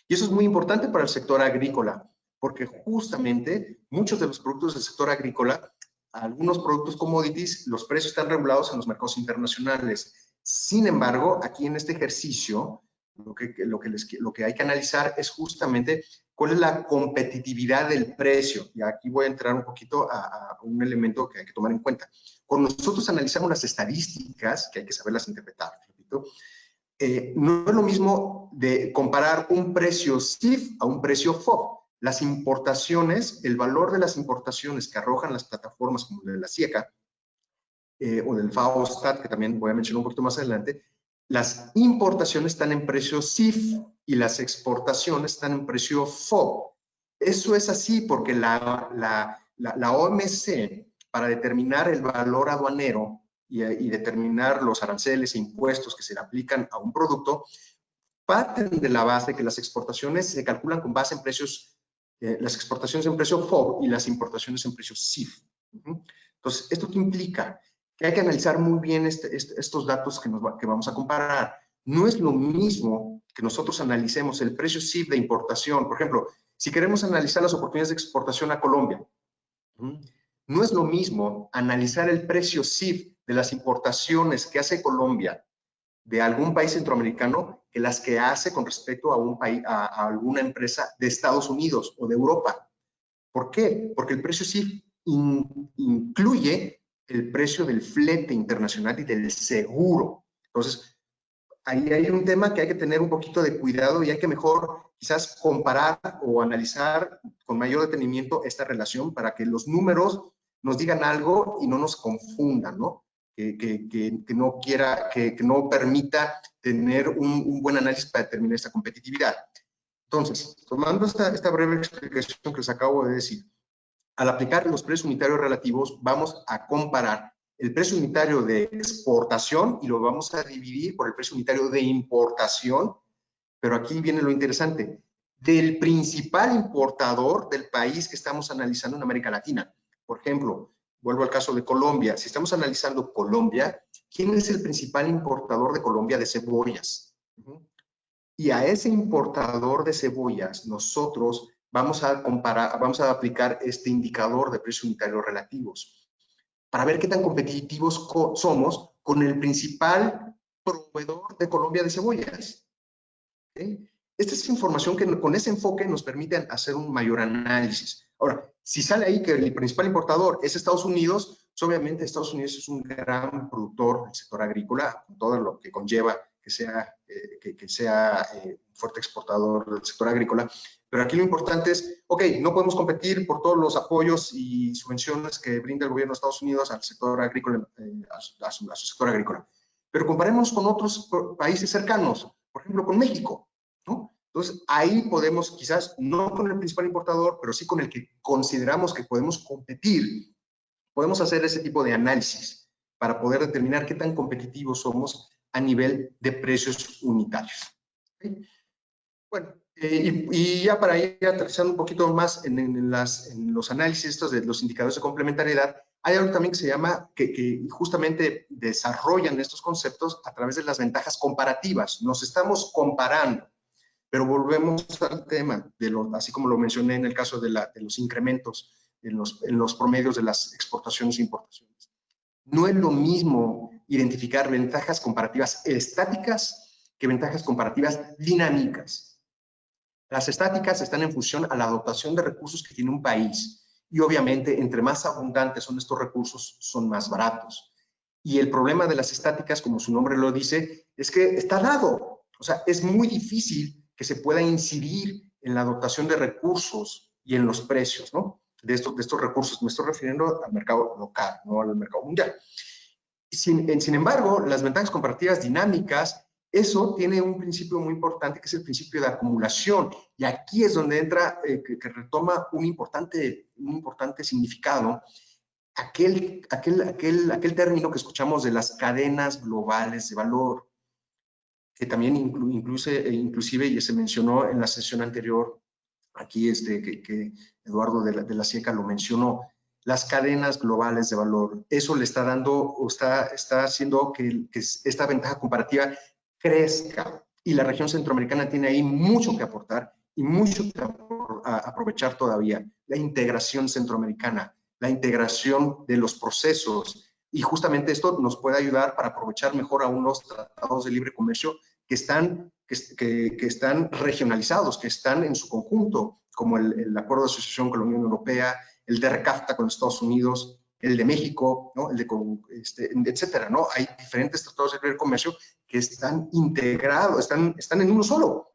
Y eso es muy importante para el sector agrícola, porque justamente muchos de los productos del sector agrícola, algunos productos commodities, los precios están regulados en los mercados internacionales. Sin embargo, aquí en este ejercicio, lo que hay que analizar es justamente cuál es la competitividad del precio. Y aquí voy a entrar un poquito a un elemento que hay que tomar en cuenta. Cuando nosotros analizamos las estadísticas, que hay que saberlas interpretar, repito, no es lo mismo de comparar un precio CIF a un precio FOB. Las importaciones, el valor de las importaciones que arrojan las plataformas como de la SIECA o del FAO-STAT, que también voy a mencionar un poquito más adelante, las importaciones están en precio CIF y las exportaciones están en precio FOB. Eso es así porque la OMC, para determinar el valor aduanero y determinar los aranceles e impuestos que se le aplican a un producto, parten de la base que las exportaciones se calculan con base en precios, las exportaciones en precio FOB y las importaciones en precio CIF. Entonces, ¿esto qué implica? Que hay que analizar muy bien estos datos que vamos a comparar. No es lo mismo que nosotros analicemos el precio CIF de importación. Por ejemplo, si queremos analizar las oportunidades de exportación a Colombia, no es lo mismo analizar el precio CIF de las importaciones que hace Colombia de algún país centroamericano que las que hace con respecto a un país, a alguna empresa de Estados Unidos o de Europa. ¿Por qué? Porque el precio CIF incluye el precio del flete internacional y del seguro. Entonces, ahí hay un tema que hay que tener un poquito de cuidado y hay que mejor quizás comparar o analizar con mayor detenimiento esta relación para que los números nos digan algo y no nos confundan, ¿no? Que no permita tener un buen análisis para determinar esta competitividad. Entonces, tomando esta breve explicación que les acabo de decir, al aplicar los precios unitarios relativos, vamos a comparar el precio unitario de exportación y lo vamos a dividir por el precio unitario de importación, pero aquí viene lo interesante, del principal importador del país que estamos analizando en América Latina. Por ejemplo, vuelvo al caso de Colombia. Si estamos analizando Colombia, ¿quién es el principal importador de Colombia de cebollas? Y a ese importador de cebollas, nosotros vamos a aplicar este indicador de precios unitarios relativos para ver qué tan competitivos somos con el principal proveedor de Colombia de cebollas. ¿Okay? Esta es información que con ese enfoque nos permite hacer un mayor análisis. Ahora, si sale ahí que el principal importador es Estados Unidos, pues obviamente Estados Unidos es un gran productor del sector agrícola, con todo lo que conlleva que sea un fuerte exportador del sector agrícola. Pero aquí lo importante es, ok, no podemos competir por todos los apoyos y subvenciones que brinda el gobierno de Estados Unidos al sector agrícola, a su sector agrícola. Pero comparemos con otros países cercanos, por ejemplo, con México, ¿no? Entonces, ahí podemos, quizás no con el principal importador, pero sí con el que consideramos que podemos competir, podemos hacer ese tipo de análisis para poder determinar qué tan competitivos somos a nivel de precios unitarios. ¿Okay? Bueno, y ya para ir aterrizando un poquito más en los análisis estos de los indicadores de complementariedad, hay algo también que se llama, que justamente desarrollan estos conceptos a través de las ventajas comparativas. Nos estamos comparando, pero volvemos al tema, así como lo mencioné en el caso de los incrementos en los promedios de las exportaciones e importaciones. No es lo mismo identificar ventajas comparativas estáticas que ventajas comparativas dinámicas. Las estáticas están en función a la dotación de recursos que tiene un país y obviamente entre más abundantes son estos recursos, son más baratos. Y el problema de las estáticas, como su nombre lo dice, es que está dado. O sea, es muy difícil que se pueda incidir en la dotación de recursos y en los precios, ¿no? De estos recursos. Me estoy refiriendo al mercado local, no al mercado mundial. Sin embargo, las ventajas comparativas dinámicas, eso tiene un principio muy importante que es el principio de acumulación. Y aquí es donde entra, que retoma un importante significado, aquel término que escuchamos de las cadenas globales de valor, que también inclusive ya se mencionó en la sesión anterior, aquí que Eduardo de la Sieca lo mencionó, las cadenas globales de valor. Eso le está dando, o está haciendo que esta ventaja comparativa crezca. Y la región centroamericana tiene ahí mucho que aportar y mucho que aprovechar todavía. La integración centroamericana, la integración de los procesos. Y justamente esto nos puede ayudar para aprovechar mejor aún los tratados de libre comercio que están regionalizados, que están en su conjunto, como el Acuerdo de Asociación con la Unión Europea, el de RCAFTA con Estados Unidos, el de México, ¿no? Etcétera, ¿no? Hay diferentes tratados de libre comercio que están integrados, están en uno solo.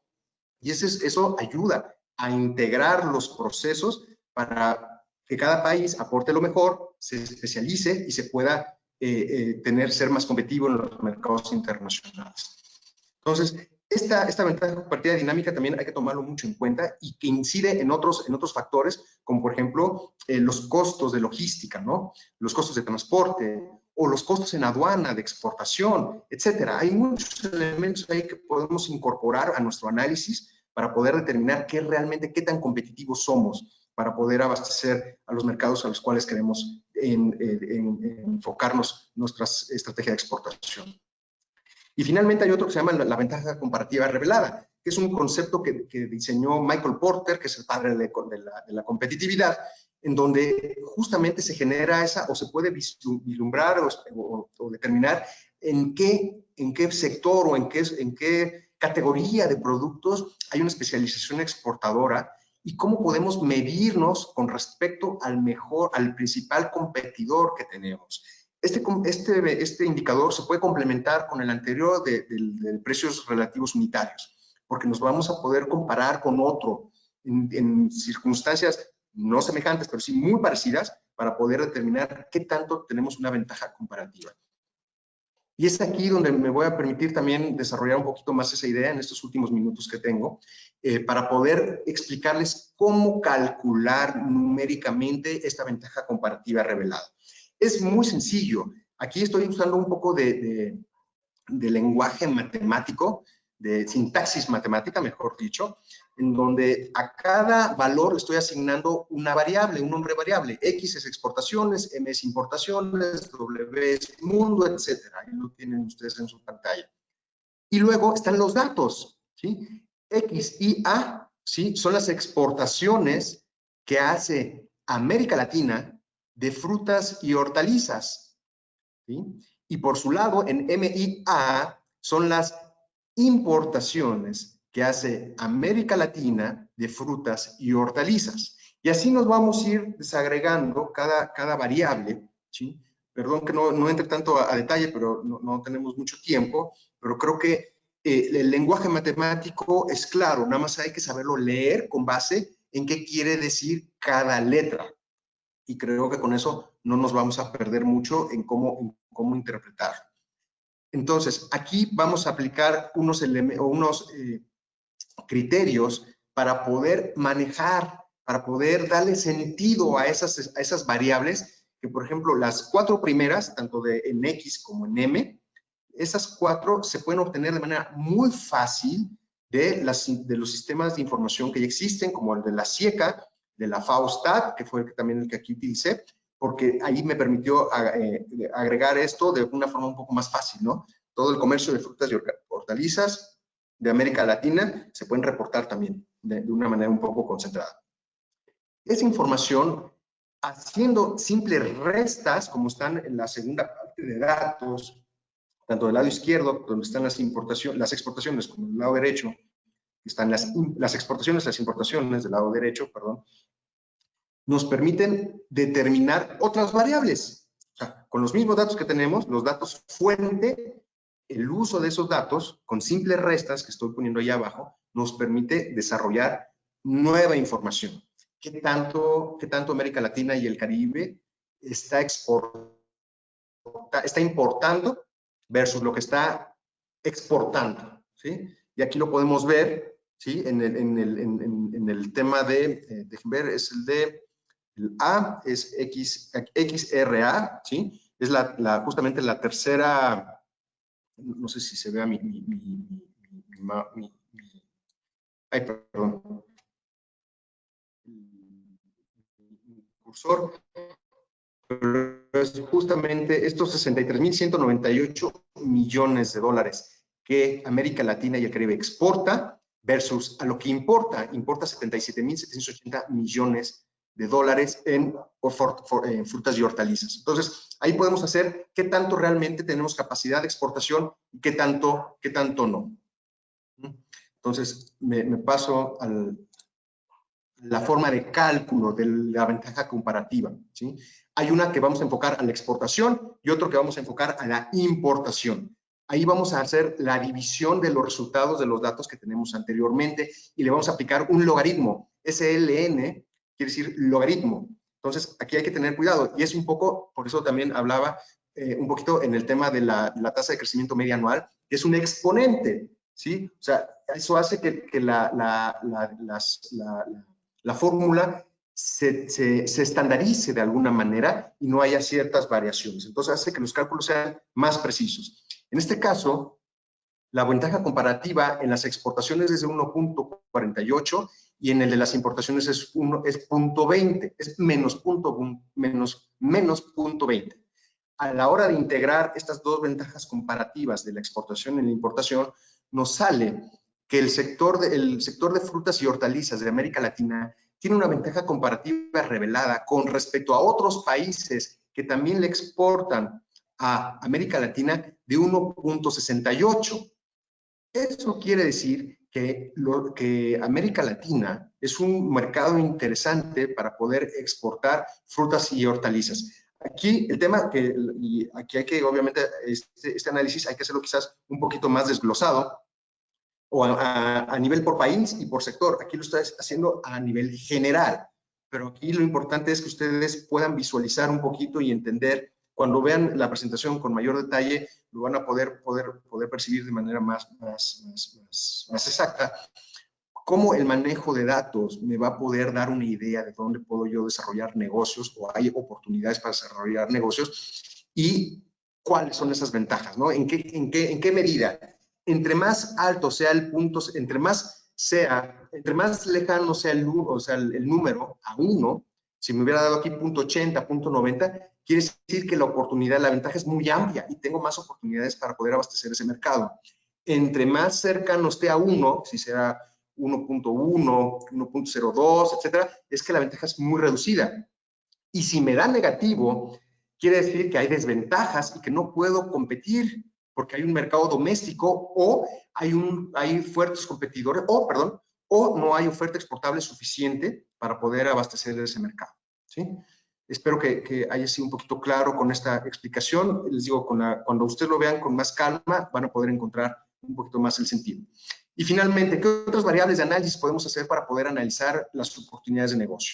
Y eso ayuda a integrar los procesos para que cada país aporte lo mejor, se especialice y se pueda ser más competitivo en los mercados internacionales. Entonces, esta ventaja compartida dinámica también hay que tomarlo mucho en cuenta y que incide en otros factores, como por ejemplo los costos de logística, ¿no? Los costos de transporte o los costos en aduana, de exportación, etcétera. Hay muchos elementos ahí que podemos incorporar a nuestro análisis para poder determinar qué tan competitivos somos para poder abastecer a los mercados a los cuales queremos enfocarnos nuestra estrategia de exportación. Y finalmente hay otro que se llama la ventaja comparativa revelada, que es un concepto que diseñó Michael Porter, que es el padre de la competitividad, en donde justamente se genera o se puede vislumbrar o determinar en qué sector o en qué categoría de productos hay una especialización exportadora y cómo podemos medirnos con respecto al principal competidor que tenemos. Este indicador se puede complementar con el anterior de precios relativos unitarios, porque nos vamos a poder comparar con otro en circunstancias no semejantes, pero sí muy parecidas, para poder determinar qué tanto tenemos una ventaja comparativa. Y es aquí donde me voy a permitir también desarrollar un poquito más esa idea en estos últimos minutos que tengo, para poder explicarles cómo calcular numéricamente esta ventaja comparativa revelada. Es muy sencillo. Aquí estoy usando un poco de lenguaje matemático, de sintaxis matemática, mejor dicho, en donde a cada valor estoy asignando una variable, un nombre variable. X es exportaciones, M es importaciones, W es mundo, etcétera. Ahí lo tienen ustedes en su pantalla. Y luego están los datos, ¿sí? X y A, ¿sí? Son las exportaciones que hace América Latina de frutas y hortalizas, ¿sí? Y por su lado, en MIA son las importaciones que hace América Latina de frutas y hortalizas. Y así nos vamos a ir desagregando cada variable, ¿sí? Perdón que no entre tanto a detalle, pero no tenemos mucho tiempo, pero creo que el lenguaje matemático es claro, nada más hay que saberlo leer con base en qué quiere decir cada letra. Y creo que con eso no nos vamos a perder mucho en cómo interpretarlo. Entonces, aquí vamos a aplicar unos criterios para poder manejar, para poder darle sentido a esas variables, que por ejemplo las 4 primeras, tanto en X como en M, esas 4 se pueden obtener de manera muy fácil de los sistemas de información que ya existen, como el de la SIECA, de la FAO-STAT, que fue también el que aquí utilicé, porque ahí me permitió agregar esto de una forma un poco más fácil, ¿no? Todo el comercio de frutas y hortalizas de América Latina se pueden reportar también de una manera un poco concentrada. Esa información, haciendo simples restas, como están en la segunda parte de datos, tanto del lado izquierdo, donde están las exportaciones, como del lado derecho, están las exportaciones, las importaciones del lado derecho, perdón, nos permiten determinar otras variables. O sea, con los mismos datos que tenemos, los datos fuente, el uso de esos datos, con simples restas que estoy poniendo ahí abajo, nos permite desarrollar nueva información. ¿Qué tanto América Latina y el Caribe está importando versus lo que está exportando? ¿Sí? Y aquí lo podemos ver, ¿sí? En el tema de, déjenme ver, es el de el A es XRA, ¿sí? Es justamente la tercera, no sé si se vea ay, perdón, mi cursor, pero es justamente estos 63.198 millones de dólares que América Latina y el Caribe exporta versus a lo que importa 77.780 millones de dólares en frutas y hortalizas. Entonces, ahí podemos hacer qué tanto realmente tenemos capacidad de exportación y qué tanto no. Entonces, me paso a la forma de cálculo de la ventaja comparativa, ¿sí? Hay una que vamos a enfocar a la exportación y otro que vamos a enfocar a la importación. Ahí vamos a hacer la división de los resultados de los datos que tenemos anteriormente y le vamos a aplicar un logaritmo. SLN quiere decir logaritmo. Entonces, aquí hay que tener cuidado. Y es un poco, por eso también hablaba un poquito en el tema de la tasa de crecimiento media anual, que es un exponente, ¿sí? O sea, eso hace que la fórmula se estandarice de alguna manera y no haya ciertas variaciones. Entonces hace que los cálculos sean más precisos. En este caso, la ventaja comparativa en las exportaciones es de 1.48 y en el de las importaciones es 0.20, es menos 0.20. A la hora de integrar estas dos ventajas comparativas de la exportación y la importación, nos sale que el sector de frutas y hortalizas de América Latina tiene una ventaja comparativa revelada con respecto a otros países que también le exportan a América Latina de 1.68. Eso quiere decir que América Latina es un mercado interesante para poder exportar frutas y hortalizas. Aquí el tema y aquí hay que, obviamente, este análisis hay que hacerlo quizás un poquito más desglosado, o a nivel por país y por sector. Aquí lo estoy haciendo a nivel general, pero aquí lo importante es que ustedes puedan visualizar un poquito y entender. Cuando vean la presentación con mayor detalle, lo van a poder percibir de manera más exacta, cómo el manejo de datos me va a poder dar una idea de dónde puedo yo desarrollar negocios o hay oportunidades para desarrollar negocios y cuáles son esas ventajas, ¿no? ¿En qué medida? Entre más alto sea el punto, entre más lejano sea el número a 1, si me hubiera dado aquí punto 80, punto 90, quiere decir que la ventaja es muy amplia y tengo más oportunidades para poder abastecer ese mercado. Entre más cercano esté a 1, si sea 1.1, 1.02, etcétera, es que la ventaja es muy reducida. Y si me da negativo, quiere decir que hay desventajas y que no puedo competir porque hay un mercado doméstico o hay fuertes competidores, o no hay oferta exportable suficiente para poder abastecer ese mercado, ¿sí? Espero que haya sido un poquito claro con esta explicación. Les digo, cuando ustedes lo vean con más calma, van a poder encontrar un poquito más el sentido. Y finalmente, ¿qué otras variables de análisis podemos hacer para poder analizar las oportunidades de negocio?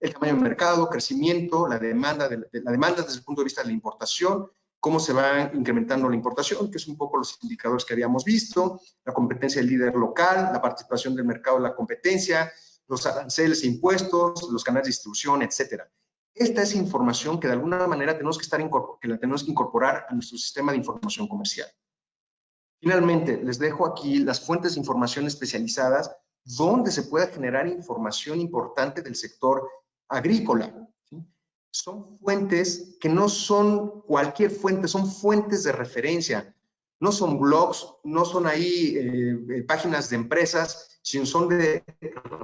El tamaño del mercado, crecimiento, la demanda desde el punto de vista de la importación, cómo se va incrementando la importación, que es un poco los indicadores que habíamos visto, la competencia del líder local, la participación del mercado en la competencia, los aranceles e impuestos, los canales de distribución, etcétera. Esta es información que de alguna manera la tenemos que incorporar a nuestro sistema de información comercial. Finalmente, les dejo aquí las fuentes de información especializadas donde se pueda generar información importante del sector agrícola. ¿Sí? Son fuentes que no son cualquier fuente, son fuentes de referencia. No son blogs, no son ahí páginas de empresas, sino son de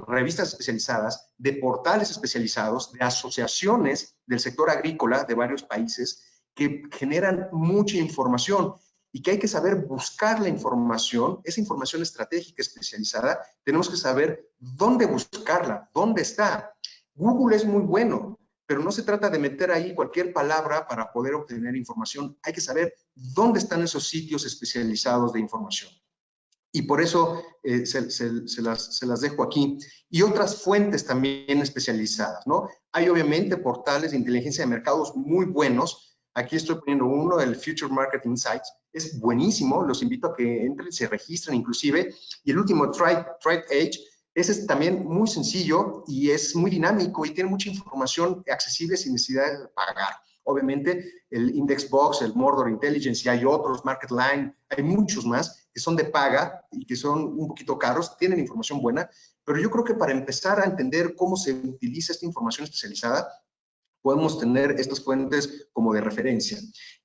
revistas especializadas, de portales especializados, de asociaciones del sector agrícola de varios países que generan mucha información y que hay que saber buscar la información, esa información estratégica especializada, tenemos que saber dónde buscarla, dónde está. Google es muy bueno, pero no se trata de meter ahí cualquier palabra para poder obtener información. Hay que saber dónde están esos sitios especializados de información. Y por eso se las dejo aquí. Y otras fuentes también especializadas, ¿no? Hay obviamente portales de inteligencia de mercados muy buenos. Aquí estoy poniendo uno, el Future Market Insights. Es buenísimo, los invito a que entren, se registren inclusive. Y el último, Trade Age, ese es también muy sencillo y es muy dinámico y tiene mucha información accesible sin necesidad de pagar. Obviamente, el Indexbox, el Mordor Intelligence, y hay otros, MarketLine, hay muchos más que son de paga y que son un poquito caros, tienen información buena, pero yo creo que para empezar a entender cómo se utiliza esta información especializada, podemos tener estas fuentes como de referencia.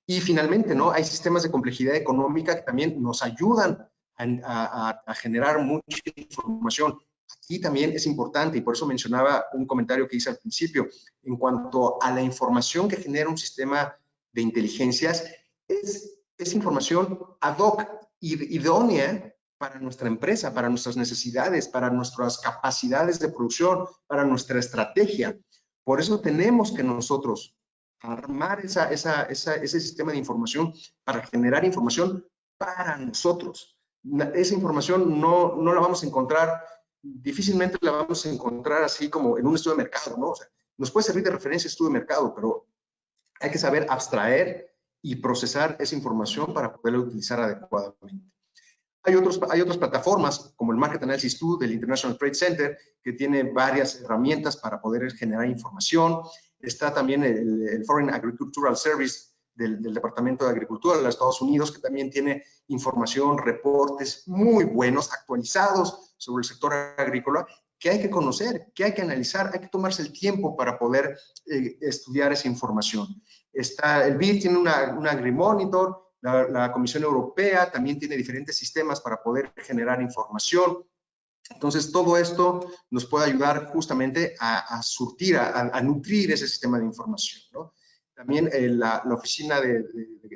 Y finalmente, ¿no? Hay sistemas de complejidad económica que también nos ayudan a generar mucha información. Aquí también es importante, y por eso mencionaba un comentario que hice al principio, en cuanto a la información que genera un sistema de inteligencias, es información ad hoc, idónea para nuestra empresa, para nuestras necesidades, para nuestras capacidades de producción, para nuestra estrategia. Por eso tenemos que nosotros armar ese sistema de información para generar información para nosotros. Esa información no la vamos a encontrar, difícilmente la vamos a encontrar así como en un estudio de mercado, ¿no? O sea, nos puede servir de referencia estudio de mercado, pero hay que saber abstraer y procesar esa información para poderla utilizar adecuadamente. Hay otras plataformas como el Market Analysis Tool del International Trade Center que tiene varias herramientas para poder generar información. Está también el Foreign Agricultural Service del Departamento de Agricultura de los Estados Unidos que también tiene información, reportes muy buenos, actualizados sobre el sector agrícola que hay que conocer, que hay que analizar, hay que tomarse el tiempo para poder estudiar esa información. El BID tiene una AgriMonitor. La Comisión Europea también tiene diferentes sistemas para poder generar información. Entonces, todo esto nos puede ayudar justamente a surtir, a nutrir ese sistema de información, ¿no? También la Oficina de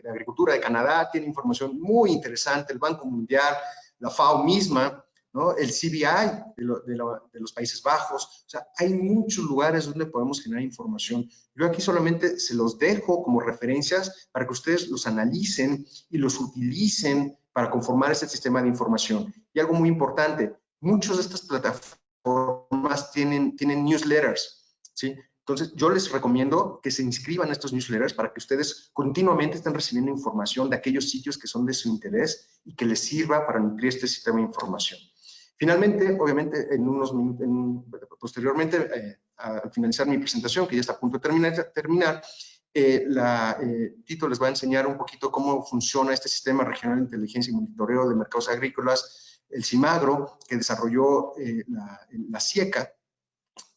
Agricultura de Canadá tiene información muy interesante, el Banco Mundial, la FAO misma, ¿no? El CBI de los Países Bajos. O sea, hay muchos lugares donde podemos generar información. Yo aquí solamente se los dejo como referencias para que ustedes los analicen y los utilicen para conformar ese sistema de información. Y algo muy importante, muchas de estas plataformas tienen newsletters, ¿sí? Entonces, yo les recomiendo que se inscriban a estos newsletters para que ustedes continuamente estén recibiendo información de aquellos sitios que son de su interés y que les sirva para nutrir este sistema de información. Finalmente, obviamente, posteriormente, al finalizar mi presentación, que ya está a punto de terminar, Tito les va a enseñar un poquito cómo funciona este sistema regional de inteligencia y monitoreo de mercados agrícolas, el CIMAGRO, que desarrolló la SIECA,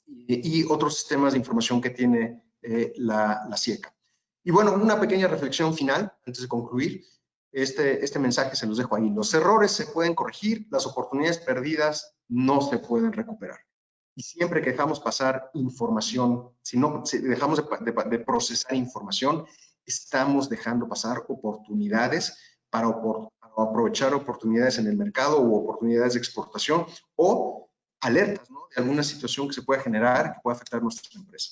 y otros sistemas de información que tiene la SIECA. Y bueno, una pequeña reflexión final antes de concluir. Este mensaje se los dejo ahí. Los errores se pueden corregir, las oportunidades perdidas no se pueden recuperar. Y siempre que dejamos pasar información, si dejamos de procesar información, estamos dejando pasar oportunidades para aprovechar oportunidades en el mercado o oportunidades de exportación o alertas, ¿no? De alguna situación que se pueda generar que pueda afectar a nuestra empresa.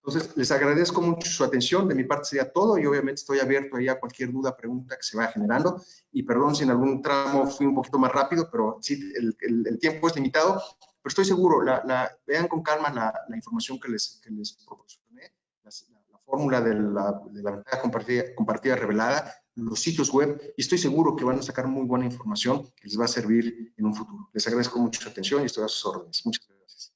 Entonces, les agradezco mucho su atención. De mi parte sería todo y obviamente estoy abierto ahí a cualquier duda, pregunta que se vaya generando. Y perdón si en algún tramo fui un poquito más rápido, pero sí, el tiempo es limitado. Pero estoy seguro, vean con calma la información que les proporcioné, la fórmula de la ventaja compartida revelada, los sitios web, y estoy seguro que van a sacar muy buena información que les va a servir en un futuro. Les agradezco mucho su atención y estoy a sus órdenes. Muchas gracias.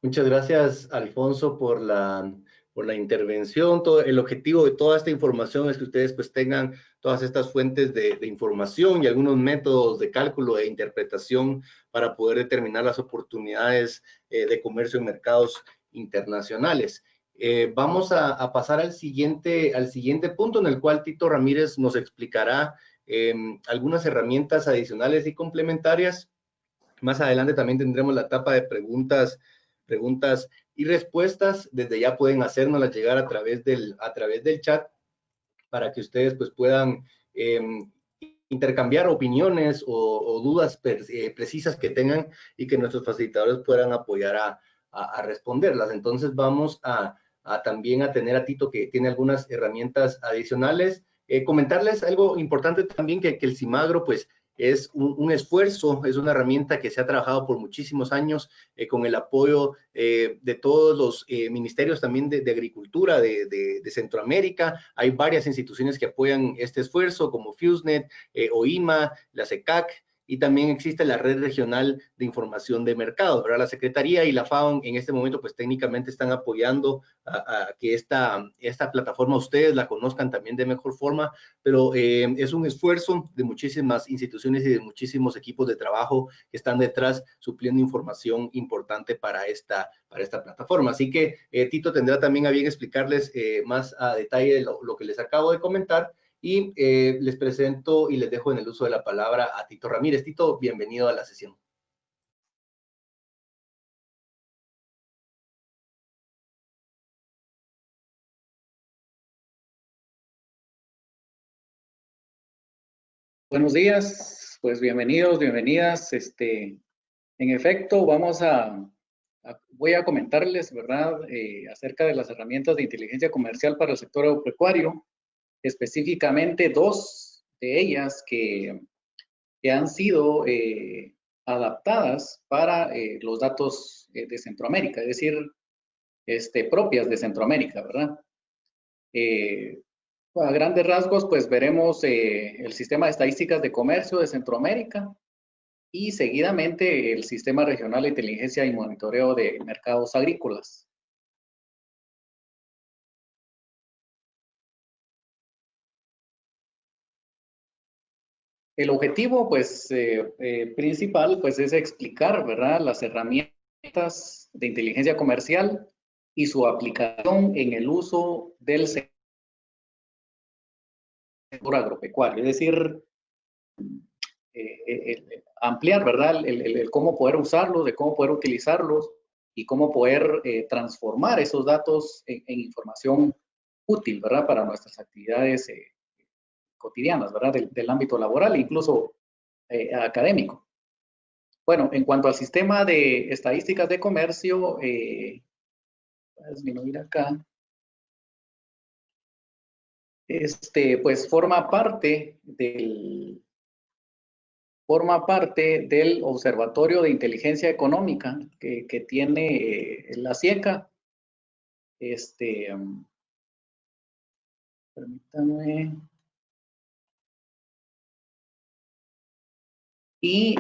Muchas gracias, Alfonso, por la intervención. El objetivo de toda esta información es que ustedes pues tengan todas estas fuentes de información y algunos métodos de cálculo e interpretación para poder determinar las oportunidades de comercio en mercados internacionales. Vamos a pasar al siguiente punto, en el cual Tito Ramírez nos explicará algunas herramientas adicionales y complementarias. Más adelante también tendremos la etapa de preguntas y respuestas. Desde ya pueden hacérnoslas llegar a través del chat para que ustedes pues puedan intercambiar opiniones o dudas precisas que tengan y que nuestros facilitadores puedan apoyar a responderlas. Entonces vamos también a tener a Tito, que tiene algunas herramientas adicionales. Comentarles algo importante también, que el CIMAGRO pues es un esfuerzo, es una herramienta que se ha trabajado por muchísimos años con el apoyo de todos los ministerios también de Agricultura de Centroamérica. Hay varias instituciones que apoyan este esfuerzo, como FUSNET, OIMA, la SECAC, y también existe la Red Regional de Información de Mercados, ¿verdad? La Secretaría y la FAO en este momento pues técnicamente están apoyando a que esta plataforma ustedes la conozcan también de mejor forma, pero es un esfuerzo de muchísimas instituciones y de muchísimos equipos de trabajo que están detrás supliendo información importante para esta plataforma. Así que Tito tendrá también a bien explicarles más a detalle lo que les acabo de comentar, y les presento y les dejo en el uso de la palabra a Tito Ramírez. Tito, bienvenido a la sesión. Buenos días, pues bienvenidos, bienvenidas. En efecto, voy a comentarles, ¿verdad?, acerca de las herramientas de inteligencia comercial para el sector agropecuario, específicamente dos de ellas que han sido adaptadas para los datos de Centroamérica, es decir, propias de Centroamérica, ¿verdad? A grandes rasgos, pues veremos el sistema de estadísticas de comercio de Centroamérica y seguidamente el sistema regional de inteligencia y monitoreo de mercados agrícolas. El objetivo, pues, principal, pues, es explicar, ¿verdad?, las herramientas de inteligencia comercial y su aplicación en el uso del sector agropecuario, es decir, ampliar, ¿verdad?, el cómo poder usarlos, de cómo poder utilizarlos y cómo poder transformar esos datos en información útil, ¿verdad?, para nuestras actividades cotidianas, ¿verdad?, del ámbito laboral e incluso académico. Bueno, en cuanto al sistema de estadísticas de comercio, voy a disminuir acá. Pues forma parte del Observatorio de Inteligencia Económica que tiene la SIECA. Permítanme. Y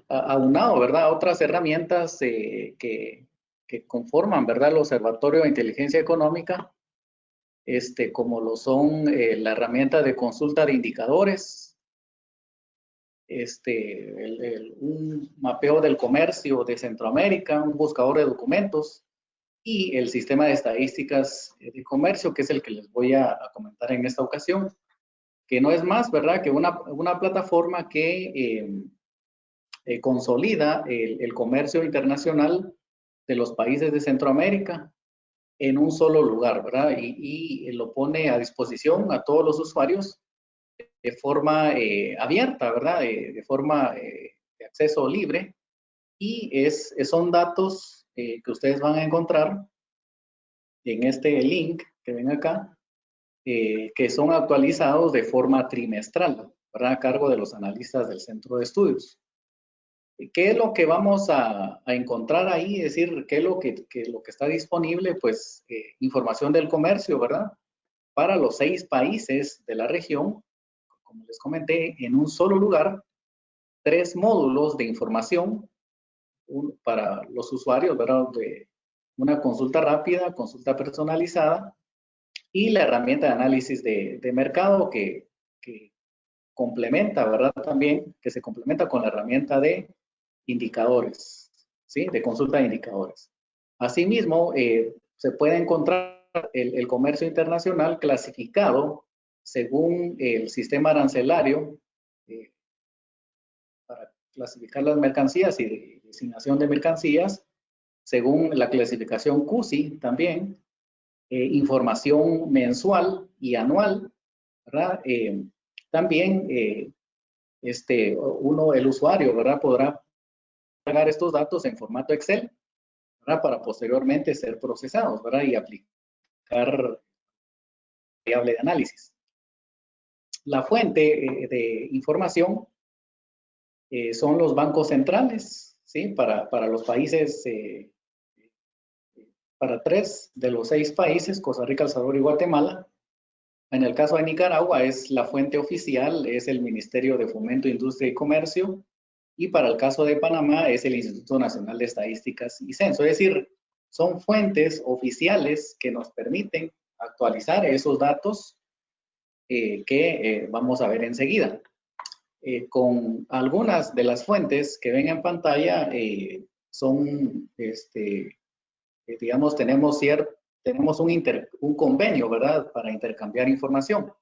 aunado, ¿verdad?, otras herramientas que conforman, ¿verdad?, el Observatorio de Inteligencia Económica, como lo son la herramienta de consulta de indicadores, un mapeo del comercio de Centroamérica, un buscador de documentos y el sistema de estadísticas de comercio, que es el que les voy a comentar en esta ocasión, que no es más, ¿verdad?, que una plataforma que consolida el comercio internacional de los países de Centroamérica en un solo lugar, ¿verdad? Y lo pone a disposición a todos los usuarios de forma abierta, ¿verdad? De forma de acceso libre. Y son datos que ustedes van a encontrar en este link que ven acá, que son actualizados de forma trimestral, ¿verdad?, a cargo de los analistas del Centro de Estudios. ¿Qué es lo que vamos a encontrar ahí? Es decir, ¿qué es lo que está disponible? Pues información del comercio, ¿verdad? Para los 6 países de la región, como les comenté, en un solo lugar, 3 módulos de información para los usuarios, ¿verdad? De una consulta rápida, consulta personalizada y la herramienta de análisis de mercado que complementa, ¿verdad? También, que se complementa con la herramienta de indicadores, ¿sí? De consulta de indicadores. Asimismo, se puede encontrar el comercio internacional clasificado según el sistema arancelario para clasificar las mercancías y designación de mercancías, según la clasificación CUSI también, información mensual y anual, ¿verdad? También el usuario, ¿verdad? Podrá cargar estos datos en formato Excel, ¿verdad? Para posteriormente ser procesados, ¿verdad? Y aplicar variable de análisis. La fuente de información son los bancos centrales, ¿sí? Para los países, para 3 de los 6 países, Costa Rica, El Salvador y Guatemala. En el caso de Nicaragua, es la fuente oficial, es el Ministerio de Fomento, Industria y Comercio. Y para el caso de Panamá, es el Instituto Nacional de Estadísticas y Censo. Es decir, son fuentes oficiales que nos permiten actualizar esos datos que vamos a ver enseguida. Con algunas de las fuentes que ven en pantalla son, digamos, tenemos un convenio, ¿verdad? Para intercambiar información.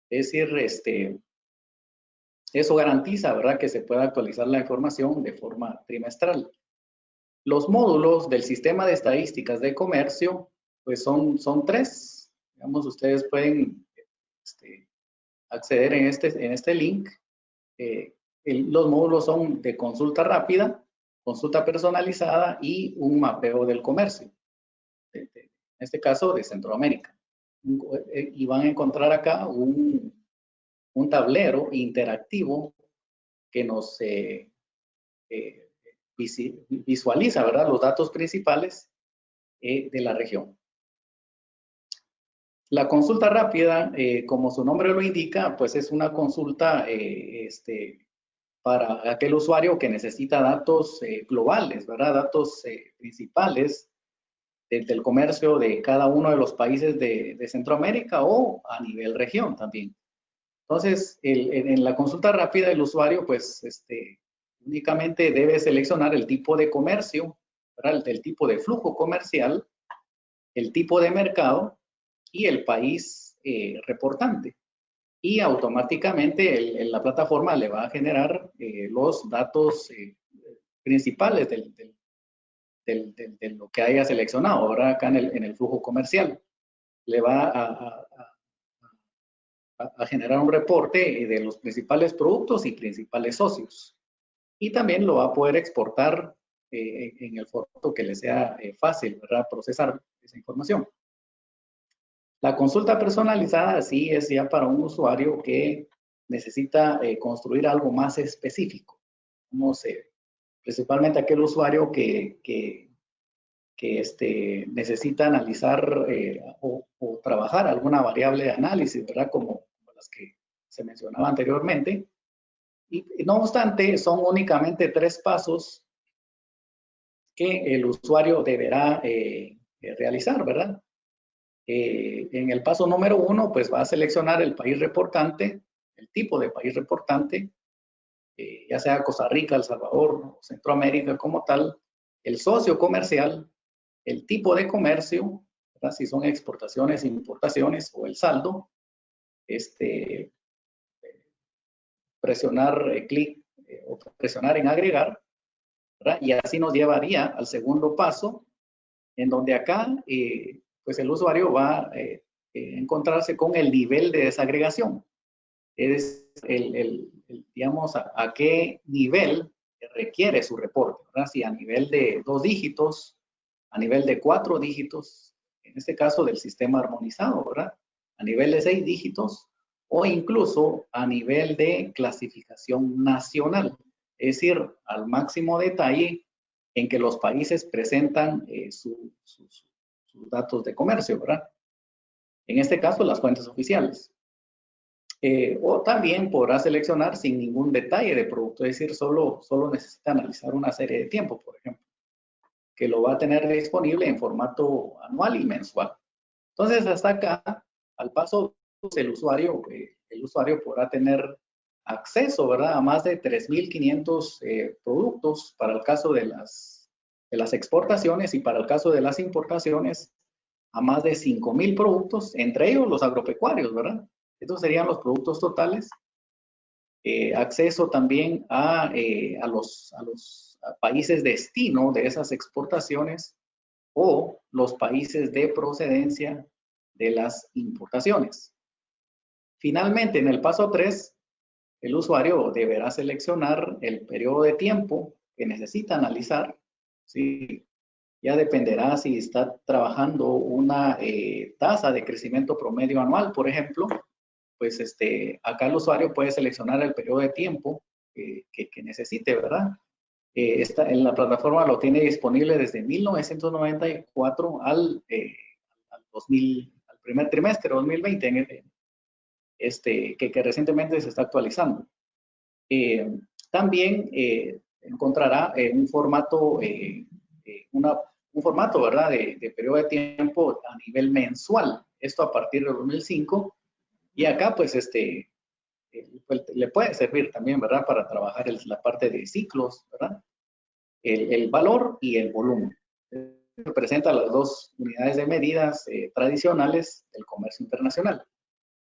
Es decir, eso garantiza, ¿verdad? Que se pueda actualizar la información de forma trimestral. Los módulos del sistema de estadísticas de comercio, pues son 3. Digamos, ustedes pueden acceder en este link. Los módulos son de consulta rápida, consulta personalizada y un mapeo del comercio. En este caso, de Centroamérica. Y van a encontrar acá un tablero interactivo que nos visualiza, ¿verdad? Los datos principales de la región. La consulta rápida, como su nombre lo indica, pues es una consulta para aquel usuario que necesita datos globales, ¿verdad? Datos principales del comercio de cada uno de los países de Centroamérica o a nivel región también. Entonces, en la consulta rápida, el usuario, pues, únicamente debe seleccionar el tipo de comercio, ¿verdad? El tipo de flujo comercial, el tipo de mercado y el país reportante. Y automáticamente la plataforma le va a generar los datos principales de lo que haya seleccionado, ahora acá en el flujo comercial. Le va a generar un reporte de los principales productos y principales socios. Y también lo va a poder exportar en el formato que le sea fácil, ¿verdad? Procesar esa información. La consulta personalizada sí es ya para un usuario que necesita construir algo más específico. Principalmente aquel usuario que necesita analizar o trabajar alguna variable de análisis, ¿verdad? Como las que se mencionaba anteriormente. Y no obstante, son únicamente 3 pasos que el usuario deberá realizar, ¿verdad? En el paso número 1, pues va a seleccionar el país reportante, el tipo de país reportante, ya sea Costa Rica, El Salvador, ¿no? Centroamérica como tal, el socio comercial, el tipo de comercio, ¿verdad? Si son exportaciones, importaciones o el saldo, presionar clic o presionar en agregar, ¿verdad? Y así nos llevaría al segundo paso, en donde acá pues el usuario va a encontrarse con el nivel de desagregación. Es digamos, a qué nivel requiere su reporte, ¿verdad? Si a nivel de 2 dígitos, a nivel de 4 dígitos, en este caso del sistema armonizado, ¿verdad? A nivel de 6 dígitos o incluso a nivel de clasificación nacional. es decir, al máximo detalle en que los países presentan sus datos de comercio, ¿verdad? En este caso, las fuentes oficiales. O también podrá seleccionar sin ningún detalle de producto, es decir, solo necesita analizar una serie de tiempo, por ejemplo, que lo va a tener disponible en formato anual y mensual. Entonces, hasta acá, al paso, el usuario podrá tener acceso, ¿verdad?, a más de 3.500 productos para el caso de las exportaciones, y para el caso de las importaciones a más de 5.000 productos, entre ellos los agropecuarios, ¿verdad? Estos serían los productos totales. Acceso también a los países destino de esas exportaciones o los países de procedencia de las importaciones. Finalmente, en el paso 3, el usuario deberá seleccionar el periodo de tiempo que necesita analizar, ¿sí? Ya dependerá si está trabajando una tasa de crecimiento promedio anual, por ejemplo, pues acá el usuario puede seleccionar el periodo de tiempo que necesite, ¿verdad? En la plataforma lo tiene disponible desde 1994 al primer trimestre de 2020, que recientemente se está actualizando. También encontrará un formato, un formato, ¿verdad?, de periodo de tiempo a nivel mensual. Esto a partir de 2005. Y acá, pues, le puede servir también, ¿verdad?, para trabajar la parte de ciclos, ¿verdad? El valor y el volumen. Representa las dos unidades de medidas tradicionales del comercio internacional.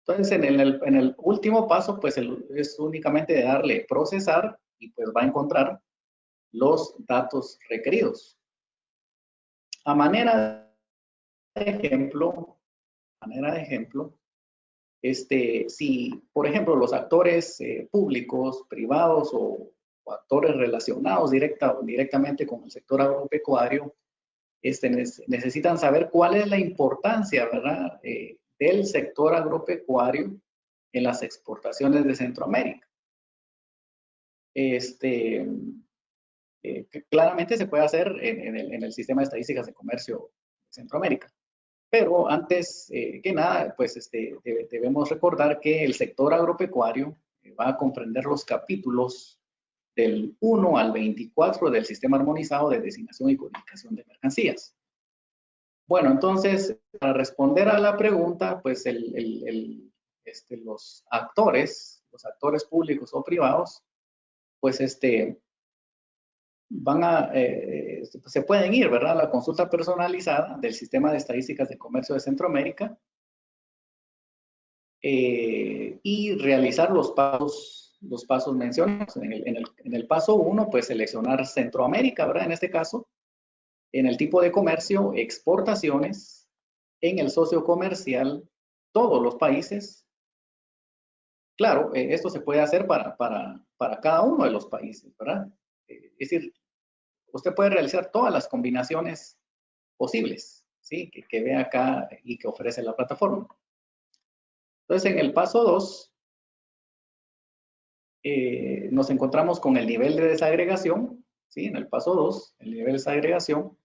Entonces, en el último paso, pues, es únicamente de darle procesar y pues va a encontrar los datos requeridos. A manera de ejemplo, si, por ejemplo, los actores públicos, privados o actores relacionados directamente con el sector agropecuario, necesitan saber cuál es la importancia, ¿verdad?, del sector agropecuario en las exportaciones de Centroamérica. Claramente se puede hacer en el sistema de estadísticas de comercio de Centroamérica. Pero antes que nada, pues debemos recordar que el sector agropecuario va a comprender los capítulos del 1 al 24 del Sistema Armonizado de Designación y Codificación de Mercancías. Bueno, entonces, para responder a la pregunta, pues los actores públicos o privados, pues se pueden ir, ¿verdad?, a la consulta personalizada del Sistema de Estadísticas de Comercio de Centroamérica y realizar los pasos mencionados. En el paso 1, pues seleccionar Centroamérica, ¿verdad?, en este caso, en el tipo de comercio, exportaciones, en el socio comercial, todos los países. Claro, esto se puede hacer para cada uno de los países, ¿verdad? Es decir, usted puede realizar todas las combinaciones posibles, ¿sí?, que ve acá y que ofrece la plataforma. Entonces, en el paso 2, nos encontramos con el nivel de desagregación, ¿sí? En el paso 2, el nivel de desagregación.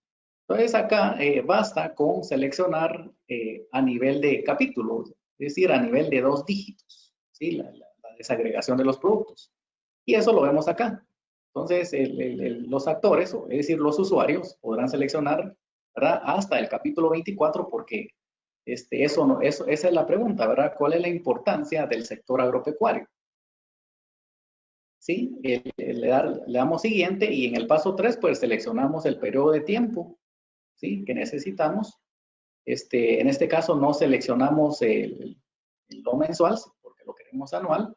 Entonces, acá basta con seleccionar a nivel de capítulo, es decir, a nivel de 2 dígitos, ¿sí?, la desagregación de los productos. Y eso lo vemos acá. Entonces, los actores, es decir, los usuarios, podrán seleccionar, ¿verdad?, hasta el capítulo 24, porque esa es la pregunta, ¿verdad? ¿Cuál es la importancia del sector agropecuario? ¿Sí? Le damos siguiente y en el paso 3, pues seleccionamos el periodo de tiempo, ¿sí?, que necesitamos. En este caso no seleccionamos lo mensual, porque lo queremos anual.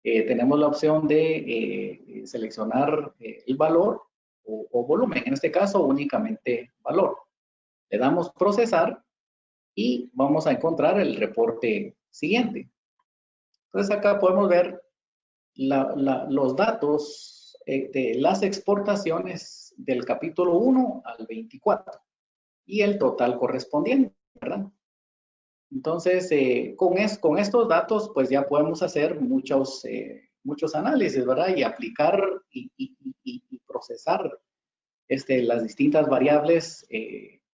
Tenemos la opción de seleccionar el valor o volumen, en este caso únicamente valor. Le damos procesar y vamos a encontrar el reporte siguiente. Entonces acá podemos ver los datos de las exportaciones del capítulo 1 al 24 y el total correspondiente, ¿verdad? Entonces, con estos datos, pues ya podemos hacer muchos muchos análisis, ¿verdad? Y aplicar y procesar las distintas variables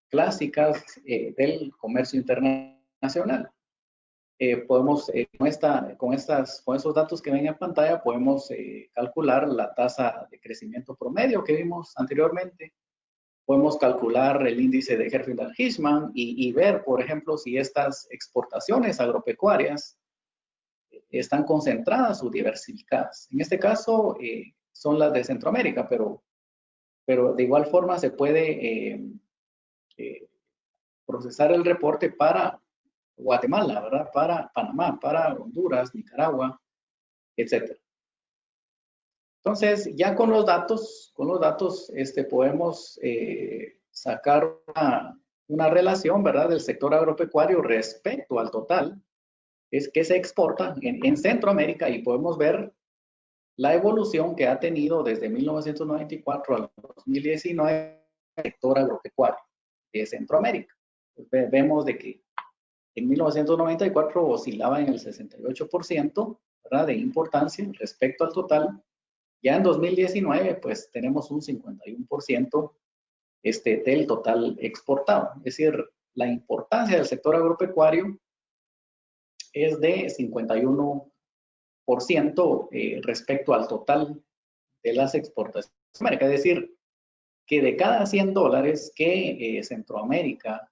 clásicas del comercio internacional. Podemos, con esos datos que ven en pantalla, podemos calcular la tasa de crecimiento promedio que vimos anteriormente. Podemos calcular el índice de Herfindahl-Hirschman y ver, por ejemplo, si estas exportaciones agropecuarias están concentradas o diversificadas. En este caso, son las de Centroamérica, pero de igual forma se puede procesar el reporte para Guatemala, ¿verdad? Para Panamá, para Honduras, Nicaragua, etc. Entonces, ya con los datos podemos sacar una relación, ¿verdad? Del sector agropecuario respecto al total que se exporta en Centroamérica, y podemos ver la evolución que ha tenido desde 1994 al 2019 el sector agropecuario de Centroamérica. Pues vemos de que en 1994 oscilaba en el 68%, ¿verdad?, de importancia respecto al total. Ya en 2019, pues tenemos un 51% del total exportado. Es decir, la importancia del sector agropecuario es de 51% respecto al total de las exportaciones. Es decir, que de cada $100 que Centroamérica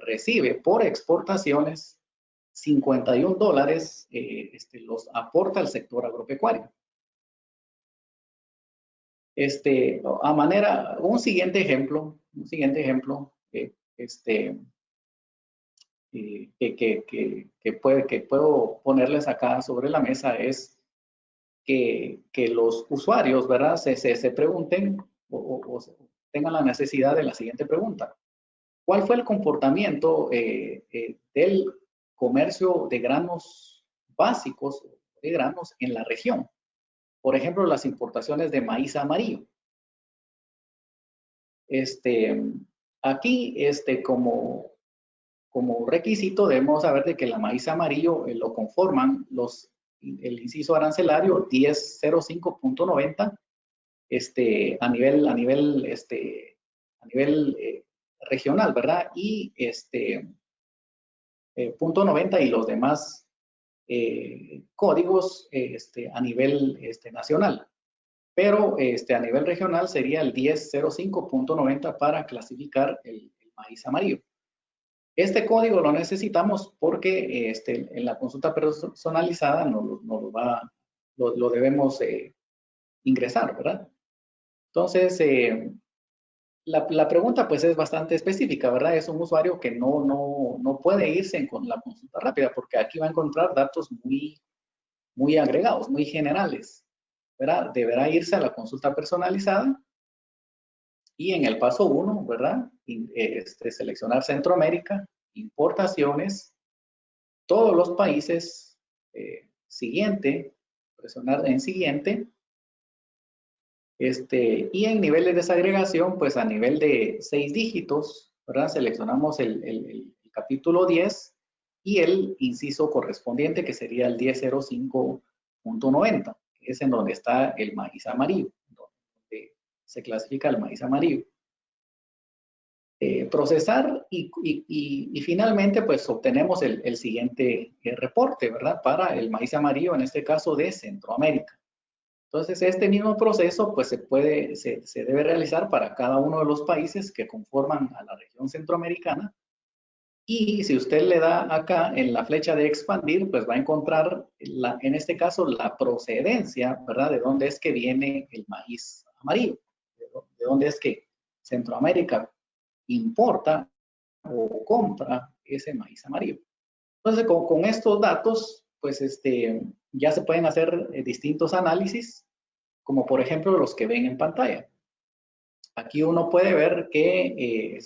recibe por exportaciones, $51 los aporta el sector agropecuario. Un siguiente ejemplo que puedo ponerles acá sobre la mesa es que los usuarios, ¿verdad?, se pregunten o tengan la necesidad de la siguiente pregunta. ¿Cuál fue el comportamiento del comercio de granos básicos, de granos en la región? Por ejemplo, las importaciones de maíz amarillo. Aquí, como requisito, debemos saber de que el maíz amarillo lo conforman el inciso arancelario 1005.90 a nivel regional, ¿verdad? Y punto 90 y los demás códigos a nivel nacional. Pero a nivel regional sería el 1005.90 para clasificar el maíz amarillo. Este código lo necesitamos porque en la consulta personalizada lo debemos ingresar, ¿verdad? Entonces, la pregunta pues es bastante específica, ¿verdad? Es un usuario que no puede irse con la consulta rápida porque aquí va a encontrar datos muy agregados, muy generales, ¿verdad? Deberá irse a la consulta personalizada y en el paso 1, ¿verdad? Seleccionar Centroamérica, importaciones, todos los países, siguiente, presionar en siguiente. Y en nivel de desagregación, pues a nivel de 6 dígitos, ¿verdad? Seleccionamos el capítulo 10 y el inciso correspondiente, que sería el 1005.90, que es en donde está el maíz amarillo, donde se clasifica el maíz amarillo. Procesar y finalmente, pues obtenemos el siguiente reporte, ¿verdad? Para el maíz amarillo, en este caso de Centroamérica. Entonces, este mismo proceso pues se debe realizar para cada uno de los países que conforman a la región centroamericana. Y si usted le da acá en la flecha de expandir, pues va a encontrar, en este caso, la procedencia, ¿verdad? De dónde es que viene el maíz amarillo, de dónde es que Centroamérica importa o compra ese maíz amarillo. Entonces, con estos datos, pues ya se pueden hacer distintos análisis, como por ejemplo los que ven en pantalla. Aquí uno puede ver que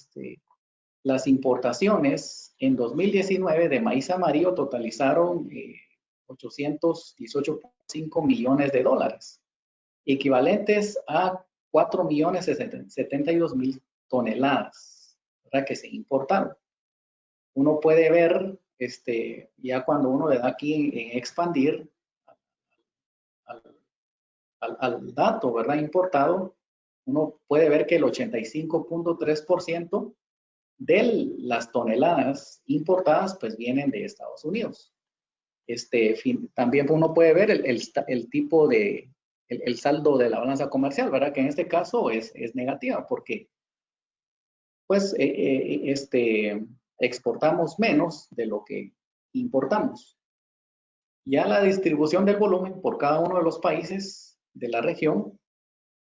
las importaciones en 2019 de maíz amarillo totalizaron $818.5 millones, equivalentes a 4.072.000 toneladas, ¿verdad?, que se importaron. Uno puede ver, ya cuando uno le da aquí en expandir al dato, ¿verdad? Importado, uno puede ver que el 85.3% de las toneladas importadas pues vienen de Estados Unidos. También uno puede ver el tipo de, el saldo de la balanza comercial, ¿verdad? Que en este caso es negativa porque pues exportamos menos de lo que importamos. Ya la distribución del volumen por cada uno de los países de la región,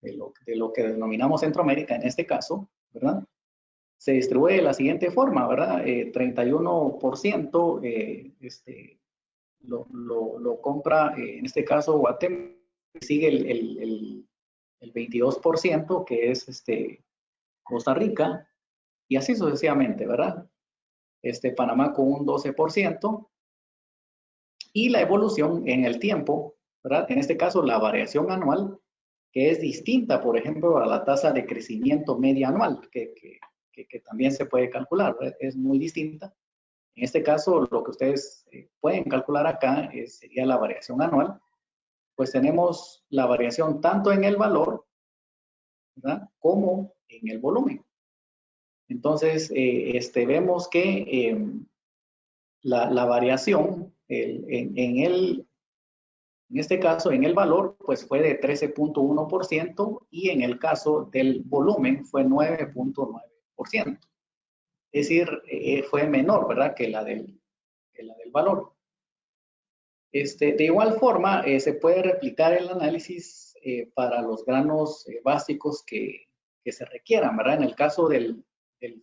de lo que denominamos Centroamérica en este caso, ¿verdad? Se distribuye de la siguiente forma, ¿verdad? 31% lo compra, en este caso, Guatemala, sigue el 22%, que es Costa Rica, y así sucesivamente, ¿verdad? Panamá con un 12%, y la evolución en el tiempo, ¿verdad? En este caso, la variación anual, que es distinta, por ejemplo, a la tasa de crecimiento media anual, que también se puede calcular, ¿verdad? Es muy distinta. En este caso, lo que ustedes pueden calcular acá sería la variación anual. Pues tenemos la variación tanto en el valor, ¿verdad?, como en el volumen. Entonces, vemos que la variación en este caso, en el valor, pues fue de 13.1% y en el caso del volumen fue 9.9%. Es decir, fue menor, ¿verdad?, que la del valor. De igual forma, se puede replicar el análisis para los granos básicos que se requieran, ¿verdad? En el caso del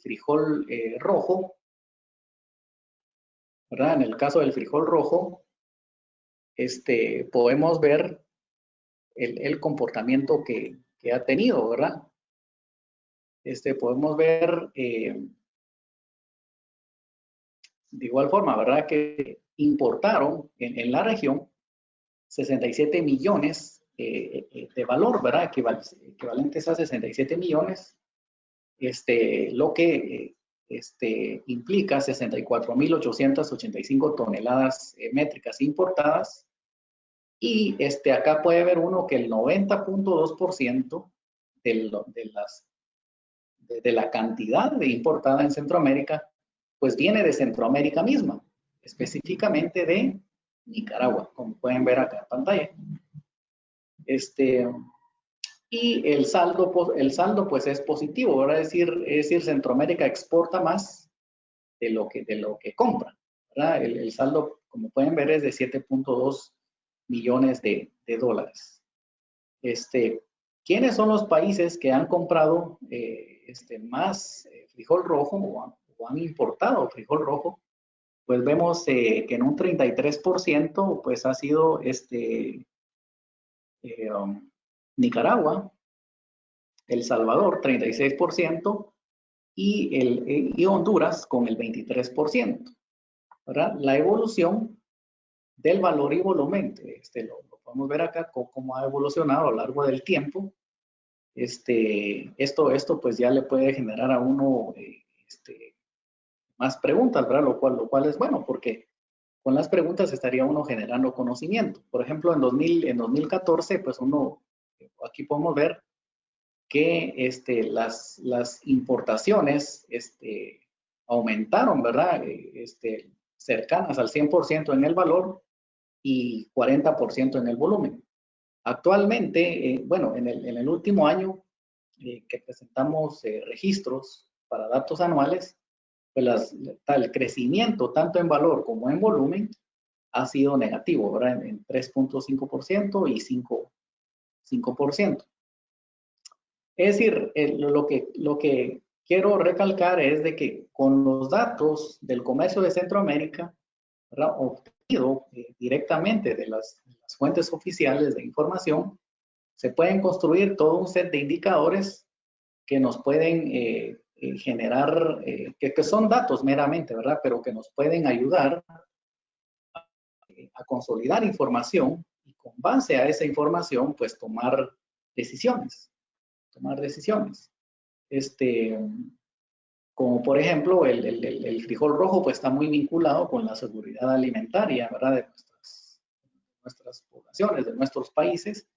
frijol rojo, ¿verdad? En el caso del frijol rojo, podemos ver el comportamiento que ha tenido, ¿verdad? Podemos ver de igual forma, ¿verdad?, que importaron en la región 67 millones de valor, ¿verdad?, equivalentes a 67 millones, lo que implica 64.885 toneladas métricas importadas. Y acá puede ver uno que el 90.2% de la cantidad de importada en Centroamérica, pues viene de Centroamérica misma, específicamente de Nicaragua, como pueden ver acá en pantalla. Y el saldo pues es positivo, ¿verdad? Es decir, Centroamérica exporta más de lo que compra, ¿verdad? El saldo, como pueden ver, es de 7.2 millones de dólares. ¿Quiénes son los países que han comprado más frijol rojo o han importado frijol rojo? Pues vemos que en un 33% pues ha sido Nicaragua, El Salvador 36% y Honduras con el 23%, ¿verdad? La evolución del valor y volumen, lo podemos ver acá cómo ha evolucionado a lo largo del tiempo. Esto pues ya le puede generar a uno más preguntas, ¿verdad? Lo cual es bueno, porque con las preguntas estaría uno generando conocimiento. Por ejemplo, en 2014, pues aquí podemos ver que las importaciones aumentaron, ¿verdad? Cercanas al 100% en el valor y 40% en el volumen. Actualmente, bueno, en el último año que presentamos registros para datos anuales, pues el crecimiento tanto en valor como en volumen ha sido negativo, ¿verdad? En 3.5% y 5%. Es decir, lo que quiero recalcar es de que con los datos del comercio de Centroamérica, ¿verdad?, obtenido directamente de las fuentes oficiales de información, se pueden construir todo un set de indicadores que nos pueden generar, que son datos meramente, ¿verdad?, pero que nos pueden ayudar a consolidar información y con base a esa información, pues tomar decisiones. Como por ejemplo, el frijol rojo pues está muy vinculado con la seguridad alimentaria, ¿verdad?, de nuestras poblaciones, de nuestros países.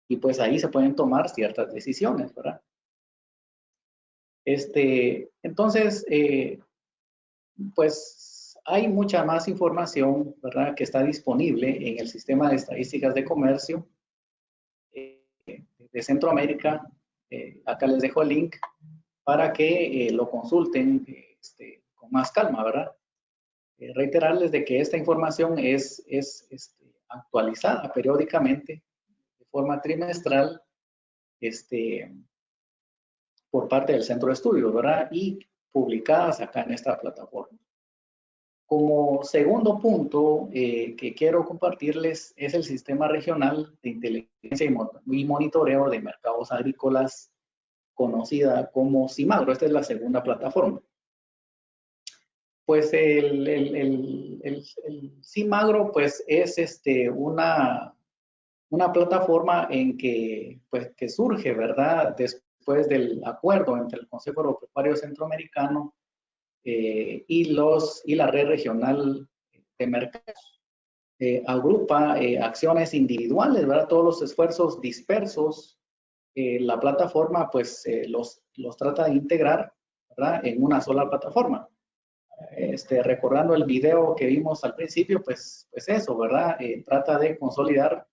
y pues ahí se pueden tomar ciertas decisiones, ¿verdad? Entonces, pues hay mucha más información, ¿verdad?, que está disponible en el sistema de estadísticas de comercio de Centroamérica. Acá les dejo el link para que lo consulten con más calma, ¿verdad? Reiterarles de que esta información es actualizada periódicamente de forma trimestral por parte del centro de estudios, ¿verdad? Y publicadas acá en esta plataforma. Como segundo punto que quiero compartirles es el Sistema Regional de Inteligencia y Monitoreo de Mercados Agrícolas, conocida como CIMAGRO. Esta es la segunda plataforma. Pues el CIMAGRO pues es una plataforma en que, pues, que surge, ¿verdad?, después del acuerdo entre el Consejo Agropecuario Centroamericano y la red regional de mercados. Agrupa acciones individuales, ¿verdad?, todos los esfuerzos dispersos. La plataforma pues los trata de integrar, ¿verdad?, en una sola plataforma. Recordando el video que vimos al principio, pues eso, ¿verdad? Trata de consolidar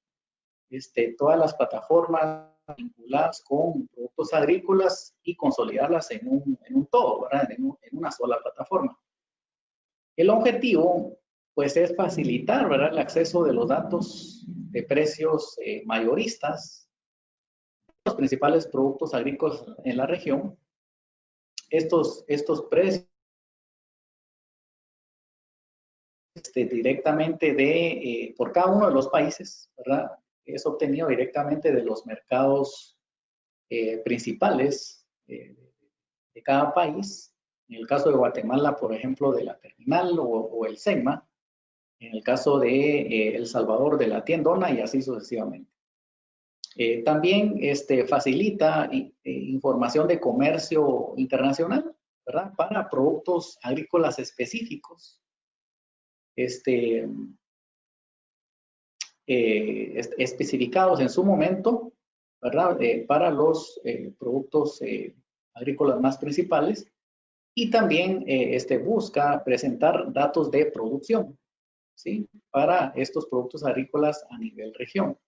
todas las plataformas vinculadas con productos agrícolas y consolidarlas en un todo, ¿verdad? En una sola plataforma. El objetivo, pues, es facilitar, ¿verdad?, el acceso de los datos de precios mayoristas, los principales productos agrícolas en la región. Estos precios directamente por cada uno de los países, ¿verdad? Es obtenido directamente de los mercados principales de cada país. En el caso de Guatemala, por ejemplo, de la terminal o el SEGMA. En el caso de El Salvador, de la tiendona, y así sucesivamente. También facilita información de comercio internacional, ¿verdad?, para productos agrícolas específicos. Especificados en su momento, ¿verdad?, para los productos agrícolas más principales, y también busca presentar datos de producción, ¿sí?, para estos productos agrícolas a nivel región.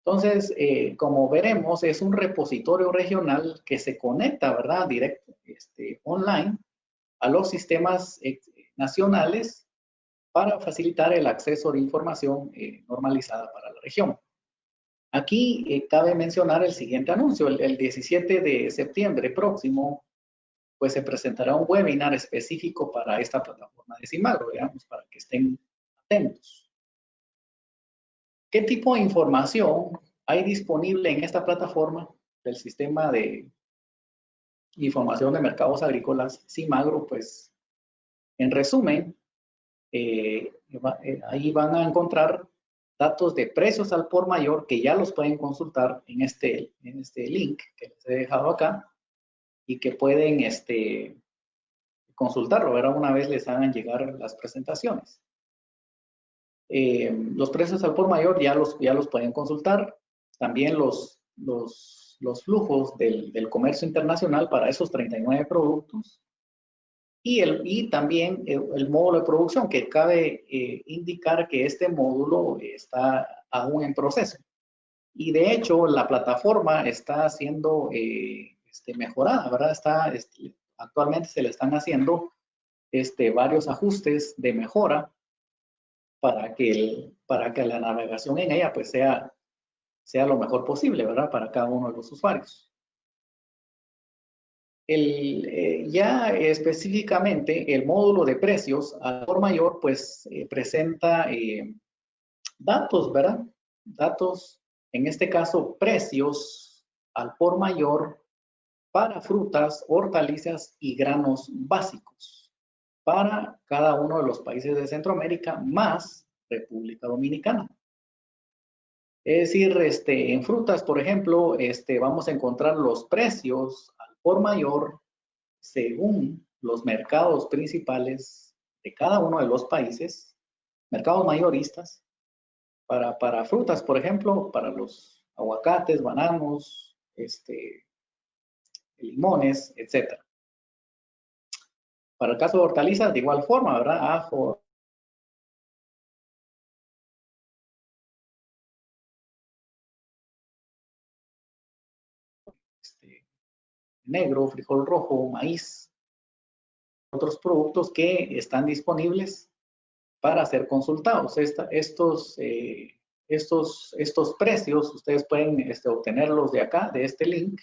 Entonces, como veremos, es un repositorio regional que se conecta, ¿verdad?, directo, online, a los sistemas nacionales para facilitar el acceso de información normalizada para la región. Aquí cabe mencionar el siguiente anuncio. El 17 de septiembre próximo, pues se presentará un webinar específico para esta plataforma de CIMAGRO, digamos, para que estén atentos. ¿Qué tipo de información hay disponible en esta plataforma del sistema de información de mercados agrícolas CIMAGRO? Pues, en resumen, ahí van a encontrar datos de precios al por mayor que ya los pueden consultar en este link que les he dejado acá y que pueden consultarlo, ¿verdad?, una vez les hagan llegar las presentaciones. Los precios al por mayor ya los pueden consultar. También los flujos del comercio internacional para esos 39 productos. Y también el módulo de producción, que cabe indicar que este módulo está aún en proceso. Y de hecho, la plataforma está siendo mejorada, ¿verdad? Actualmente se le están haciendo varios ajustes de mejora para que la navegación en ella pues sea lo mejor posible, ¿verdad?, para cada uno de los usuarios. Ya específicamente el módulo de precios al por mayor pues presenta datos, ¿verdad? Datos, en este caso precios al por mayor para frutas, hortalizas y granos básicos para cada uno de los países de Centroamérica más República Dominicana. Es decir, en frutas, por ejemplo, vamos a encontrar los precios al por mayor según los mercados principales de cada uno de los países, mercados mayoristas. Para frutas, por ejemplo, para los aguacates, bananos, limones, etc. Para el caso de hortalizas, de igual forma, ¿verdad? Ajo, negro, frijol rojo, maíz, otros productos que están disponibles para ser consultados. Estos precios ustedes pueden obtenerlos de acá, de este link,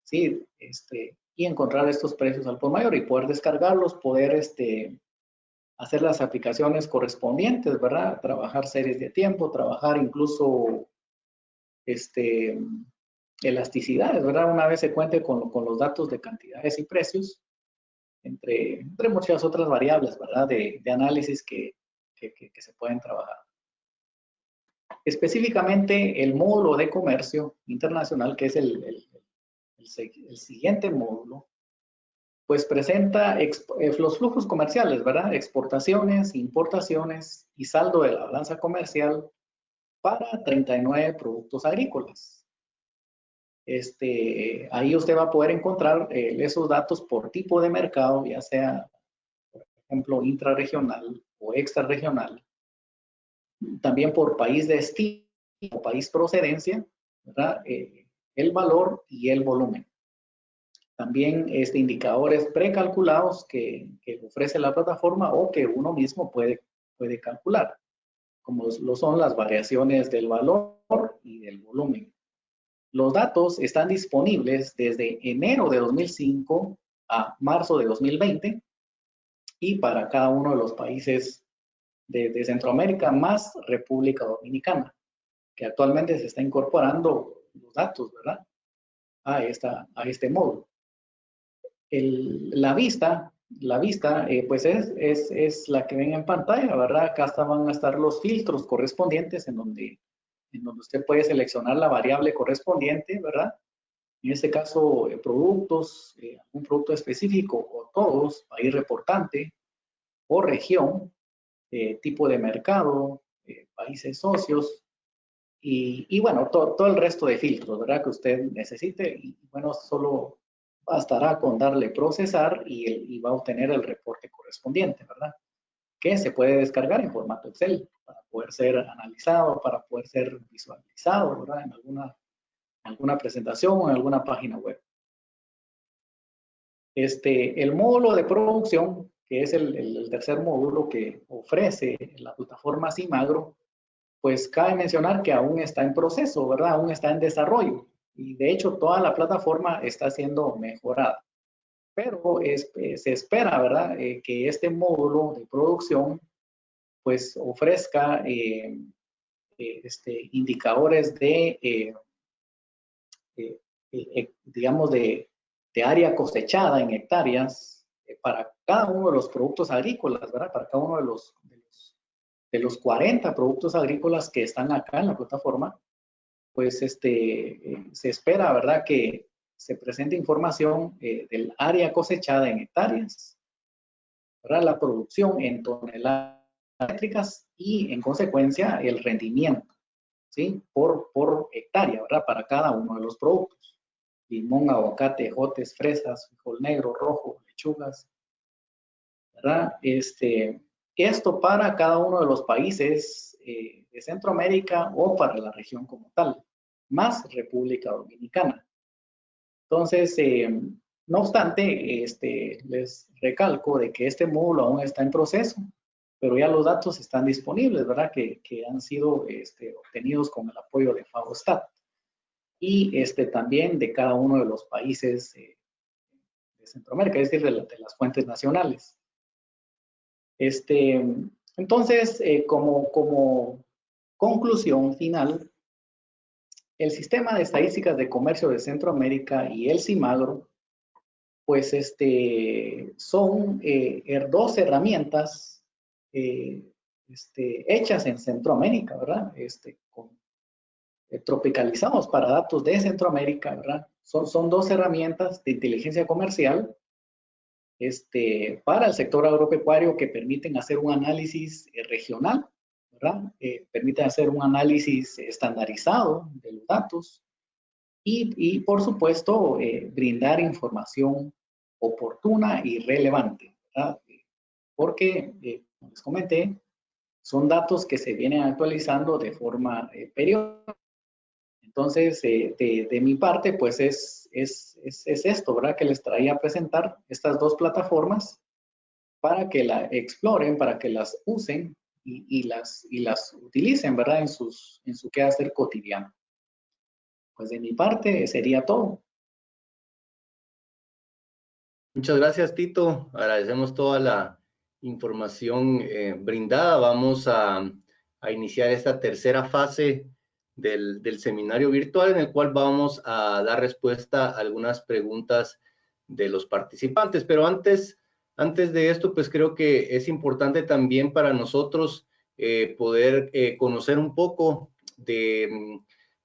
¿sí? Y encontrar estos precios al por mayor y poder descargarlos, poder hacer las aplicaciones correspondientes, ¿verdad? Trabajar series de tiempo, trabajar incluso elasticidades, ¿verdad? Una vez se cuente con los datos de cantidades y precios, entre muchas otras variables, ¿verdad? De análisis que se pueden trabajar. Específicamente el módulo de comercio internacional, que es el siguiente módulo, pues presenta los flujos comerciales, ¿verdad? Exportaciones, importaciones y saldo de la balanza comercial para 39 productos agrícolas. Ahí usted va a poder encontrar esos datos por tipo de mercado, ya sea, por ejemplo, intrarregional o extrarregional. También por país de destino o país procedencia, ¿verdad? El valor y el volumen. También indicadores precalculados que ofrece la plataforma o que uno mismo puede calcular, como lo son las variaciones del valor y del volumen. Los datos están disponibles desde enero de 2005 a marzo de 2020 y para cada uno de los países de Centroamérica más República Dominicana, que actualmente se está incorporando los datos, ¿verdad? A este módulo. La vista, pues es la que ven en pantalla, ¿verdad? Acá van a estar los filtros correspondientes en donde usted puede seleccionar la variable correspondiente, ¿verdad? En este caso, productos, un producto específico o todos, país reportante o región, tipo de mercado, países socios y bueno, todo el resto de filtros, ¿verdad? Que usted necesite y bueno, solo bastará con darle procesar y va a obtener el reporte correspondiente, ¿verdad? Que se puede descargar en formato Excel para poder ser analizado, para poder ser visualizado, ¿verdad? En alguna presentación o en alguna página web. El módulo de producción, que es el tercer módulo que ofrece la plataforma Cimagro, pues cabe mencionar que aún está en proceso, ¿verdad? Aún está en desarrollo. Y de hecho, toda la plataforma está siendo mejorada. Pero se espera, ¿verdad? Que este módulo de producción, pues ofrezca indicadores digamos, de área cosechada en hectáreas para cada uno de los productos agrícolas, ¿verdad? Para cada uno de los 40 productos agrícolas que están acá en la plataforma, pues se espera, ¿verdad? Que se presente información del área cosechada en hectáreas, ¿verdad? La producción en toneladas métricas y, en consecuencia, el rendimiento, ¿sí? Por hectárea, ¿verdad? Para cada uno de los productos. Limón, aguacate, ejotes, fresas, frijol negro, rojo, lechugas, ¿verdad? Esto para cada uno de los países de Centroamérica o para la región como tal, más República Dominicana. Entonces, no obstante, les recalco de que este módulo aún está en proceso, pero ya los datos están disponibles, ¿verdad? Que han sido obtenidos con el apoyo de FAOSTAT y también de cada uno de los países de Centroamérica, es decir, de las fuentes nacionales. Entonces, como conclusión final, el sistema de estadísticas de comercio de Centroamérica y el Cimagro, pues son dos herramientas hechas en Centroamérica, ¿verdad? Tropicalizados para datos de Centroamérica, ¿verdad? Son dos herramientas de inteligencia comercial para el sector agropecuario que permiten hacer un análisis regional, ¿verdad? Permite hacer un análisis estandarizado de los datos y por supuesto, brindar información oportuna y relevante, ¿verdad? Porque, como les comenté, son datos que se vienen actualizando de forma periódica. Entonces, de mi parte, pues es esto, ¿verdad? Que les traía a presentar estas dos plataformas para que la exploren, para que las usen y las utilicen, ¿verdad? En su quehacer cotidiano. Pues de mi parte sería todo. Muchas gracias, Tito. Agradecemos toda la información brindada. Vamos a iniciar esta tercera fase del seminario virtual, en el cual vamos a dar respuesta a algunas preguntas de los participantes. Pero antes de esto, pues creo que es importante también para nosotros poder conocer un poco de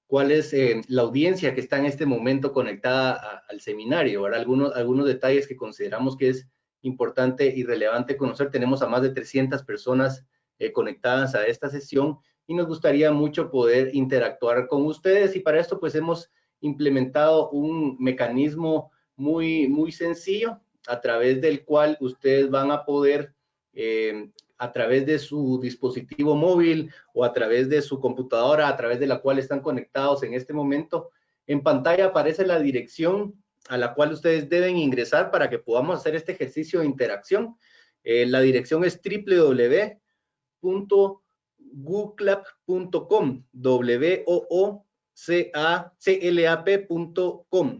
cuál es la audiencia que está en este momento conectada al seminario, ¿verdad? Algunos detalles que consideramos que es importante y relevante conocer. Tenemos a más de 300 personas conectadas a esta sesión y nos gustaría mucho poder interactuar con ustedes, y para esto pues hemos implementado un mecanismo muy sencillo, a través del cual ustedes van a poder a través de su dispositivo móvil o a través de su computadora, a través de la cual están conectados en este momento. En pantalla aparece la dirección a la cual ustedes deben ingresar para que podamos hacer este ejercicio de interacción. La dirección es www.wooclap.com, wooclap.com,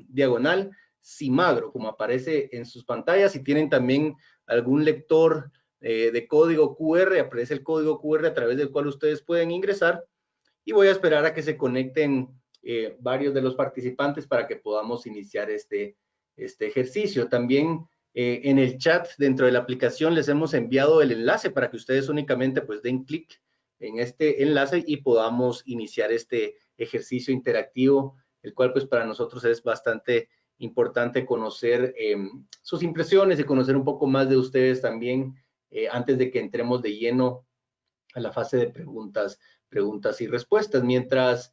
diagonal Cimagro, como aparece en sus pantallas. Si tienen también algún lector de código QR, aparece el código QR a través del cual ustedes pueden ingresar, y voy a esperar a que se conecten varios de los participantes para que podamos iniciar este ejercicio. También en el chat dentro de la aplicación les hemos enviado el enlace para que ustedes únicamente pues den clic en este enlace y podamos iniciar este ejercicio interactivo, el cual pues para nosotros es bastante importante conocer sus impresiones y conocer un poco más de ustedes también antes de que entremos de lleno a la fase de preguntas y respuestas. Mientras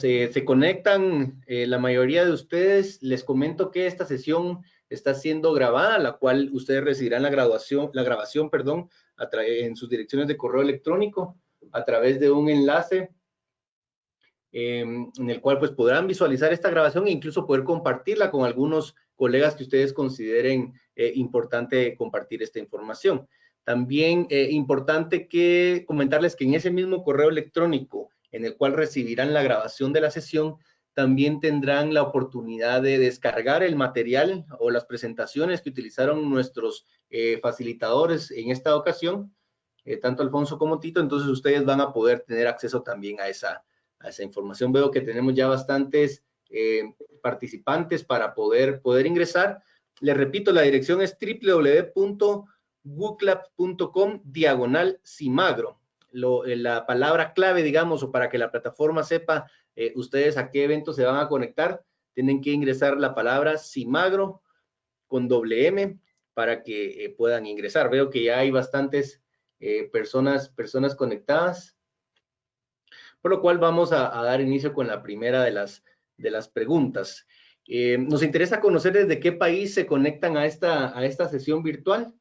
se conectan la mayoría de ustedes, les comento que esta sesión está siendo grabada, la cual ustedes recibirán la grabación, en sus direcciones de correo electrónico a través de un enlace en el cual pues podrán visualizar esta grabación e incluso poder compartirla con algunos colegas que ustedes consideren importante compartir esta información. También importante comentarles que en ese mismo correo electrónico en el cual recibirán la grabación de la sesión, también tendrán la oportunidad de descargar el material o las presentaciones que utilizaron nuestros facilitadores en esta ocasión, tanto Alfonso como Tito. Entonces ustedes van a poder tener acceso también a esa información. Veo que tenemos ya bastantes participantes para poder ingresar. Les repito, la dirección es www.wooclap.com /Cimagro. La palabra clave, digamos, o para que la plataforma sepa ustedes a qué evento se van a conectar, tienen que ingresar la palabra Cimagro con doble M para que puedan ingresar. Veo que ya hay bastantes personas conectadas, por lo cual vamos a dar inicio con la primera de las preguntas. Nos interesa conocer desde qué país se conectan a esta sesión virtual.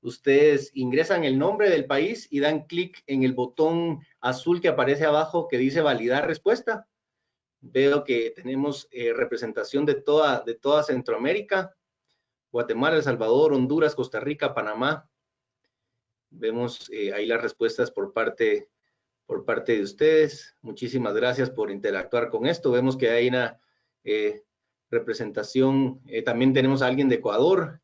Ustedes ingresan el nombre del país y dan clic en el botón azul que aparece abajo que dice validar respuesta. Veo que tenemos representación de toda Centroamérica: Guatemala, El Salvador, Honduras, Costa Rica, Panamá. Vemos ahí las respuestas por parte de ustedes. Muchísimas gracias por interactuar con esto. Vemos que hay una representación. También tenemos a alguien de Ecuador.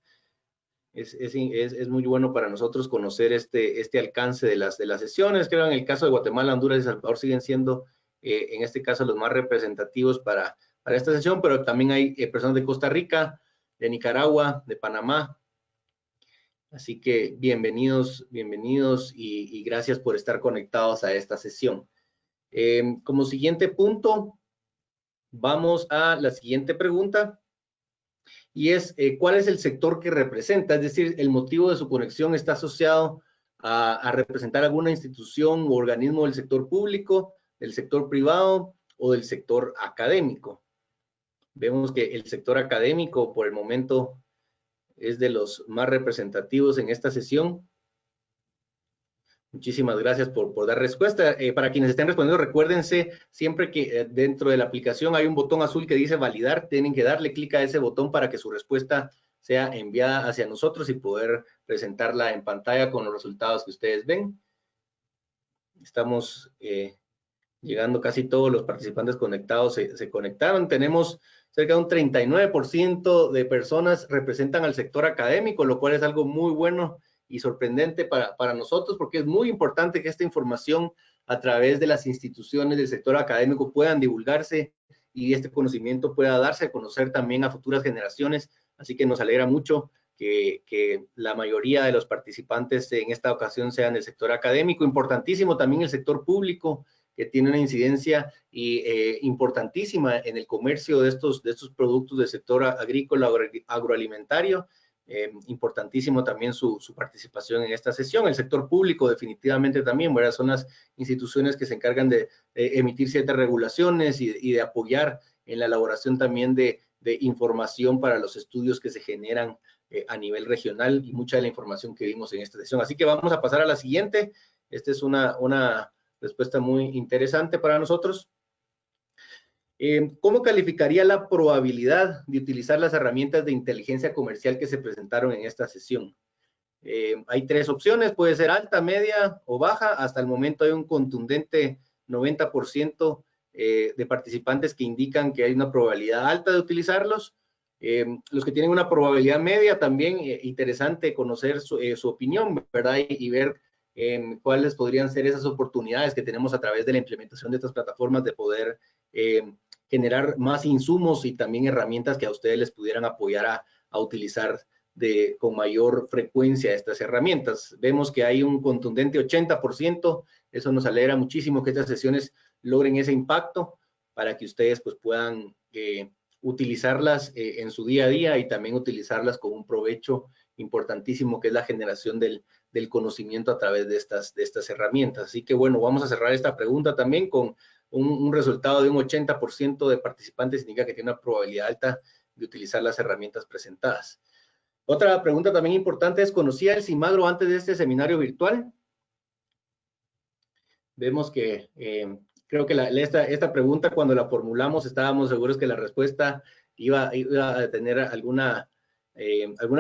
Es muy bueno para nosotros conocer este alcance de las sesiones. Creo en el caso de Guatemala, Honduras y El Salvador siguen siendo, en este caso, los más representativos para esta sesión, pero también hay personas de Costa Rica, de Nicaragua, de Panamá. Así que bienvenidos y gracias por estar conectados a esta sesión. Como siguiente punto, vamos a la siguiente pregunta, y es ¿cuál es el sector que representa? Es decir, el motivo de su conexión está asociado a representar alguna institución o organismo del sector público, del sector privado o del sector académico. Vemos que el sector académico por el momento es de los más representativos en esta sesión. Muchísimas gracias por dar respuesta. Para quienes estén respondiendo, recuérdense siempre que dentro de la aplicación hay un botón azul que dice validar. Tienen que darle clic a ese botón para que su respuesta sea enviada hacia nosotros y poder presentarla en pantalla con los resultados que ustedes ven. Estamos llegando, casi todos los participantes conectados se conectaron. Tenemos cerca de un 39% de personas representan al sector académico, lo cual es algo muy bueno y sorprendente para nosotros, porque es muy importante que esta información a través de las instituciones del sector académico puedan divulgarse y este conocimiento pueda darse a conocer también a futuras generaciones. Así que nos alegra mucho que la mayoría de los participantes en esta ocasión sean del sector académico. Importantísimo también el sector público, que tiene una incidencia importantísima en el comercio de estos productos del sector agrícola, agroalimentario. Importantísimo también su participación en esta sesión. El sector público definitivamente también, ¿verdad? Son las instituciones que se encargan de emitir ciertas regulaciones y de apoyar en la elaboración también de información para los estudios que se generan a nivel regional y mucha de la información que vimos en esta sesión. Así que vamos a pasar a la siguiente. Esta es una respuesta muy interesante para nosotros. ¿Cómo calificaría la probabilidad de utilizar las herramientas de inteligencia comercial que se presentaron en esta sesión? Hay tres opciones, puede ser alta, media o baja. Hasta el momento hay un contundente 90% de participantes que indican que hay una probabilidad alta de utilizarlos. Los que tienen una probabilidad media, también interesante conocer su opinión, ¿verdad? Y ver cuáles podrían ser esas oportunidades que tenemos a través de la implementación de estas plataformas de poder generar más insumos y también herramientas que a ustedes les pudieran apoyar a utilizar con mayor frecuencia estas herramientas. Vemos que hay un contundente 80%, eso nos alegra muchísimo que estas sesiones logren ese impacto para que ustedes pues puedan utilizarlas en su día a día y también utilizarlas con un provecho importantísimo que es la generación del conocimiento a través de estas herramientas. Así que bueno, vamos a cerrar esta pregunta también con un resultado de un 80% de participantes, indica que tiene una probabilidad alta de utilizar las herramientas presentadas. Otra pregunta también importante es, ¿conocía el Cimagro antes de este seminario virtual? Vemos que creo que esta pregunta cuando la formulamos estábamos seguros que la respuesta iba a tener alguna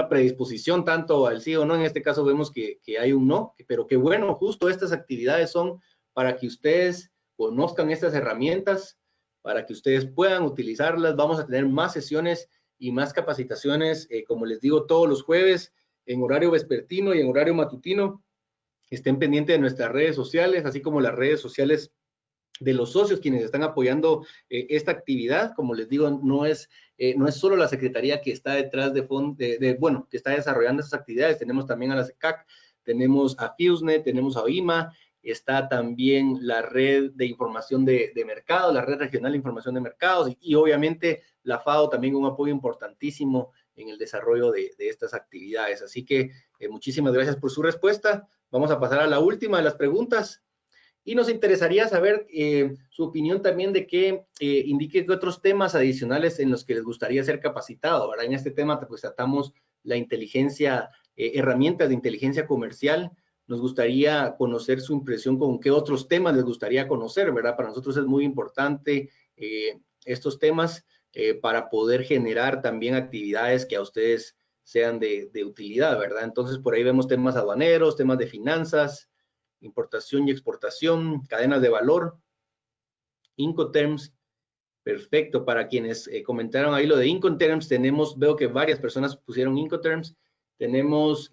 predisposición tanto al sí o no. En este caso vemos que hay un no, pero que bueno, justo estas actividades son para que ustedes conozcan estas herramientas, para que ustedes puedan utilizarlas. Vamos a tener más sesiones y más capacitaciones, como les digo, todos los jueves en horario vespertino y en horario matutino. Estén pendientes de nuestras redes sociales, así como las redes sociales de los socios quienes están apoyando esta actividad. Como les digo, no es solo la Secretaría que está detrás que está desarrollando estas actividades. Tenemos también a la SECAC, tenemos a FIUSNET, tenemos a OIMA, está también la red de información de mercado, la red regional de información de mercados y obviamente la FAO también un apoyo importantísimo en el desarrollo de estas actividades. Así que muchísimas gracias por su respuesta. Vamos a pasar a la última de las preguntas. Y nos interesaría saber su opinión también de que indique que otros temas adicionales en los que les gustaría ser capacitado, ¿verdad? En este tema pues tratamos la inteligencia, herramientas de inteligencia comercial. Nos gustaría conocer su impresión con qué otros temas les gustaría conocer, ¿verdad? Para nosotros es muy importante estos temas para poder generar también actividades que a ustedes sean de utilidad, ¿verdad? Entonces por ahí vemos temas aduaneros, temas de finanzas, importación y exportación, cadenas de valor, Incoterms. Perfecto, para quienes comentaron ahí lo de Incoterms, veo que varias personas pusieron Incoterms. Tenemos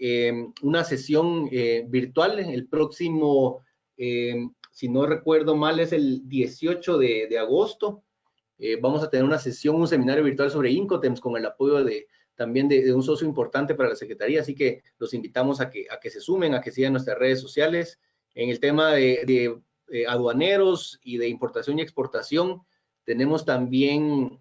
una sesión virtual el próximo, si no recuerdo mal, es el 18 de agosto. Vamos a tener una sesión, un seminario virtual sobre Incoterms con el apoyo también de un socio importante para la Secretaría, así que los invitamos a que se sumen, a que sigan nuestras redes sociales. En el tema de aduaneros y de importación y exportación, tenemos también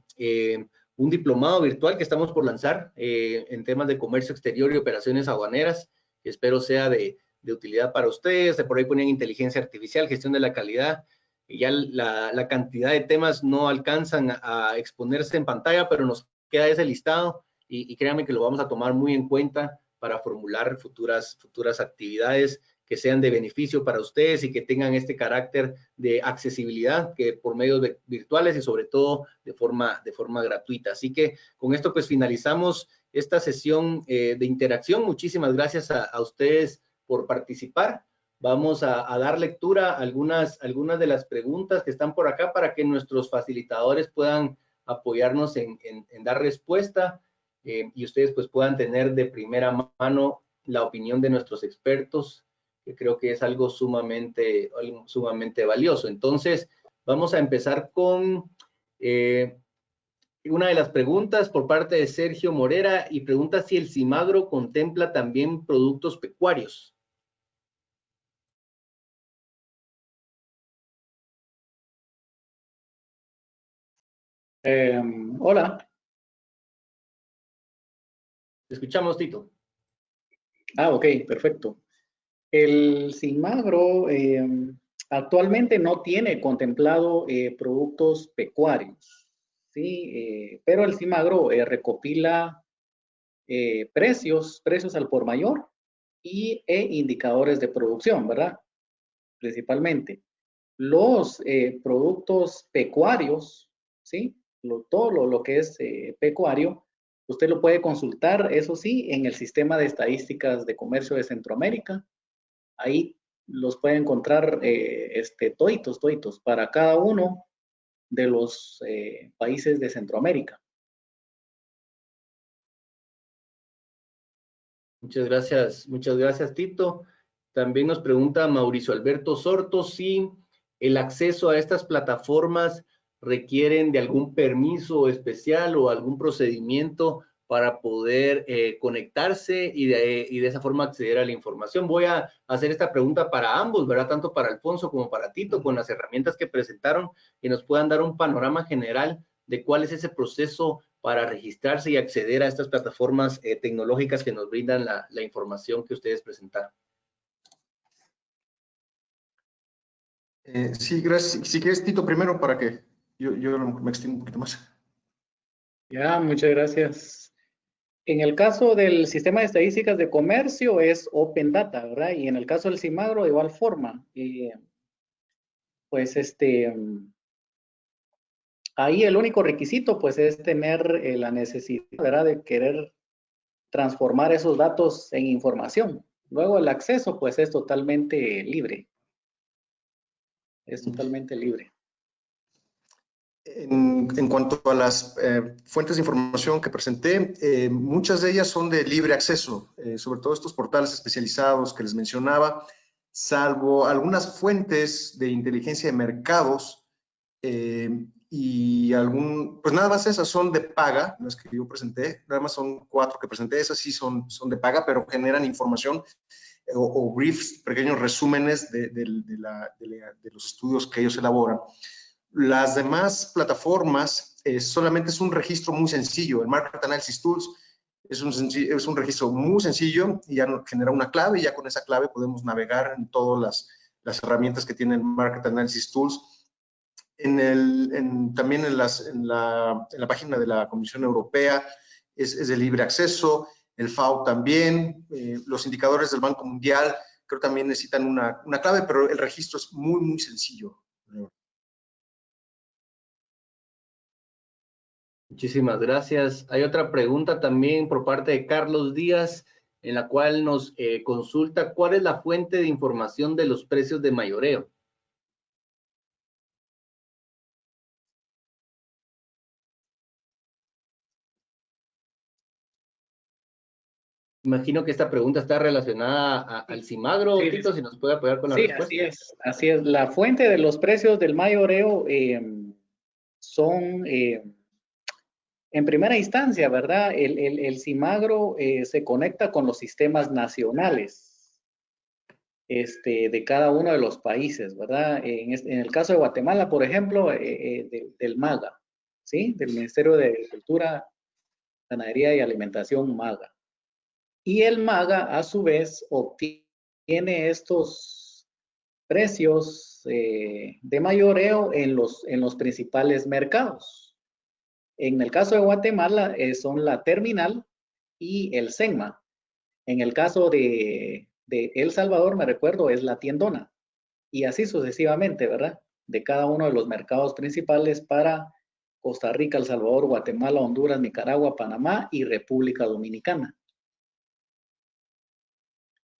un diplomado virtual que estamos por lanzar en temas de comercio exterior y operaciones aduaneras, que espero sea de utilidad para ustedes. Por ahí ponían inteligencia artificial, gestión de la calidad. Y ya la cantidad de temas no alcanzan a exponerse en pantalla, pero nos queda ese listado y créanme que lo vamos a tomar muy en cuenta para formular futuras actividades que sean de beneficio para ustedes y que tengan este carácter de accesibilidad que por medios virtuales y sobre todo de forma gratuita. Así que con esto pues finalizamos esta sesión de interacción. Muchísimas gracias a ustedes por participar. Vamos a dar lectura a algunas de las preguntas que están por acá para que nuestros facilitadores puedan apoyarnos en dar respuesta y ustedes pues puedan tener de primera mano la opinión de nuestros expertos, que creo que es algo sumamente valioso. Entonces, vamos a empezar con una de las preguntas por parte de Sergio Morera y pregunta si el Cimagro contempla también productos pecuarios. Hola. Te escuchamos, Tito. Ok, perfecto. El Cimagro actualmente no tiene contemplado productos pecuarios, ¿sí? Pero el Cimagro recopila precios al por mayor e indicadores de producción, ¿verdad? Principalmente. Los productos pecuarios, ¿sí? Todo lo que es pecuario, usted lo puede consultar, eso sí, en el sistema de estadísticas de comercio de Centroamérica. Ahí los puede encontrar toitos para cada uno de los países de Centroamérica. Muchas gracias, Tito. También nos pregunta Mauricio Alberto Sorto si el acceso a estas plataformas requieren de algún permiso especial o algún procedimiento para poder conectarse y de esa forma acceder a la información. Voy a hacer esta pregunta para ambos, ¿verdad? Tanto para Alfonso como para Tito, con las herramientas que presentaron y nos puedan dar un panorama general de cuál es ese proceso para registrarse y acceder a estas plataformas tecnológicas que nos brindan la información que ustedes presentaron. Sí, gracias. Si quieres, Tito, primero para que yo me extienda un poquito más. Ya, muchas gracias. En el caso del sistema de estadísticas de comercio es Open Data, ¿verdad? Y en el caso del Cimagro de igual forma. Pues ahí el único requisito pues es tener la necesidad, ¿verdad? De querer transformar esos datos en información. Luego el acceso pues es totalmente libre. Es totalmente libre. En cuanto a las fuentes de información que presenté, muchas de ellas son de libre acceso, sobre todo estos portales especializados que les mencionaba, salvo algunas fuentes de inteligencia de mercados y pues nada más esas son de paga, las que yo presenté, nada más son 4 que presenté, esas sí son de paga, pero generan información o briefs, pequeños resúmenes de los estudios que ellos elaboran. Las demás plataformas solamente es un registro muy sencillo. El Market Analysis Tools es un registro muy sencillo y ya genera una clave y ya con esa clave podemos navegar en todas las herramientas que tiene el Market Analysis Tools. También en la página de la Comisión Europea es de libre acceso. El FAO también. Los indicadores del Banco Mundial creo también necesitan una clave, pero el registro es muy, muy sencillo. Muchísimas gracias. Hay otra pregunta también por parte de Carlos Díaz, en la cual nos consulta cuál es la fuente de información de los precios de mayoreo. Imagino que esta pregunta está relacionada al Cimagro, sí, Tito, si nos puede apoyar con la respuesta. Sí, así es. La fuente de los precios del mayoreo son, en primera instancia, ¿verdad? El Cimagro se conecta con los sistemas nacionales de cada uno de los países, ¿verdad? En el caso de Guatemala, por ejemplo, del MAGA, ¿sí? Del Ministerio de Agricultura, Ganadería y Alimentación, MAGA. Y el MAGA, a su vez, obtiene tiene estos precios de mayoreo en los principales mercados. En el caso de Guatemala son la terminal y el SEGMA. En el caso de El Salvador, me recuerdo, es la tiendona. Y así sucesivamente, ¿verdad? De cada uno de los mercados principales para Costa Rica, El Salvador, Guatemala, Honduras, Nicaragua, Panamá y República Dominicana.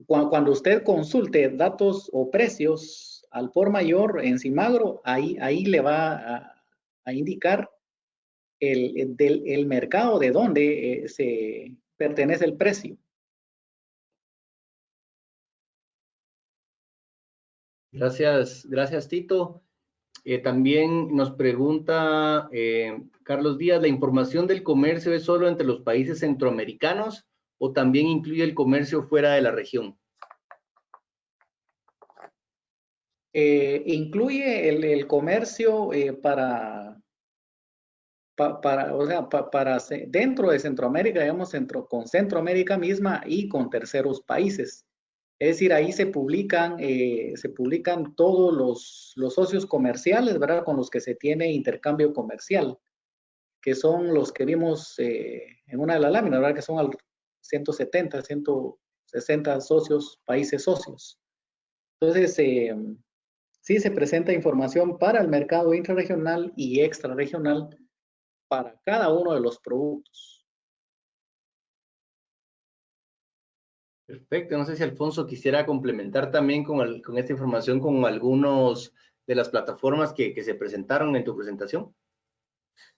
Cuando usted consulte datos o precios al por mayor en Cimagro, ahí le va a indicar el mercado de donde se pertenece el precio. Gracias Tito. También nos pregunta Carlos Díaz, ¿la información del comercio es solo entre los países centroamericanos o también incluye el comercio fuera de la región? Incluye el comercio dentro de Centroamérica, digamos, con Centroamérica misma y con terceros países. Es decir, ahí se publican todos los socios comerciales, ¿verdad? Con los que se tiene intercambio comercial, que son los que vimos en una de las láminas, ¿verdad? Que son 170, 160 socios, países socios. Entonces, sí se presenta información para el mercado intrarregional y extrarregional para cada uno de los productos. Perfecto, no sé si Alfonso quisiera complementar también con esta información con algunos de las plataformas que se presentaron en tu presentación.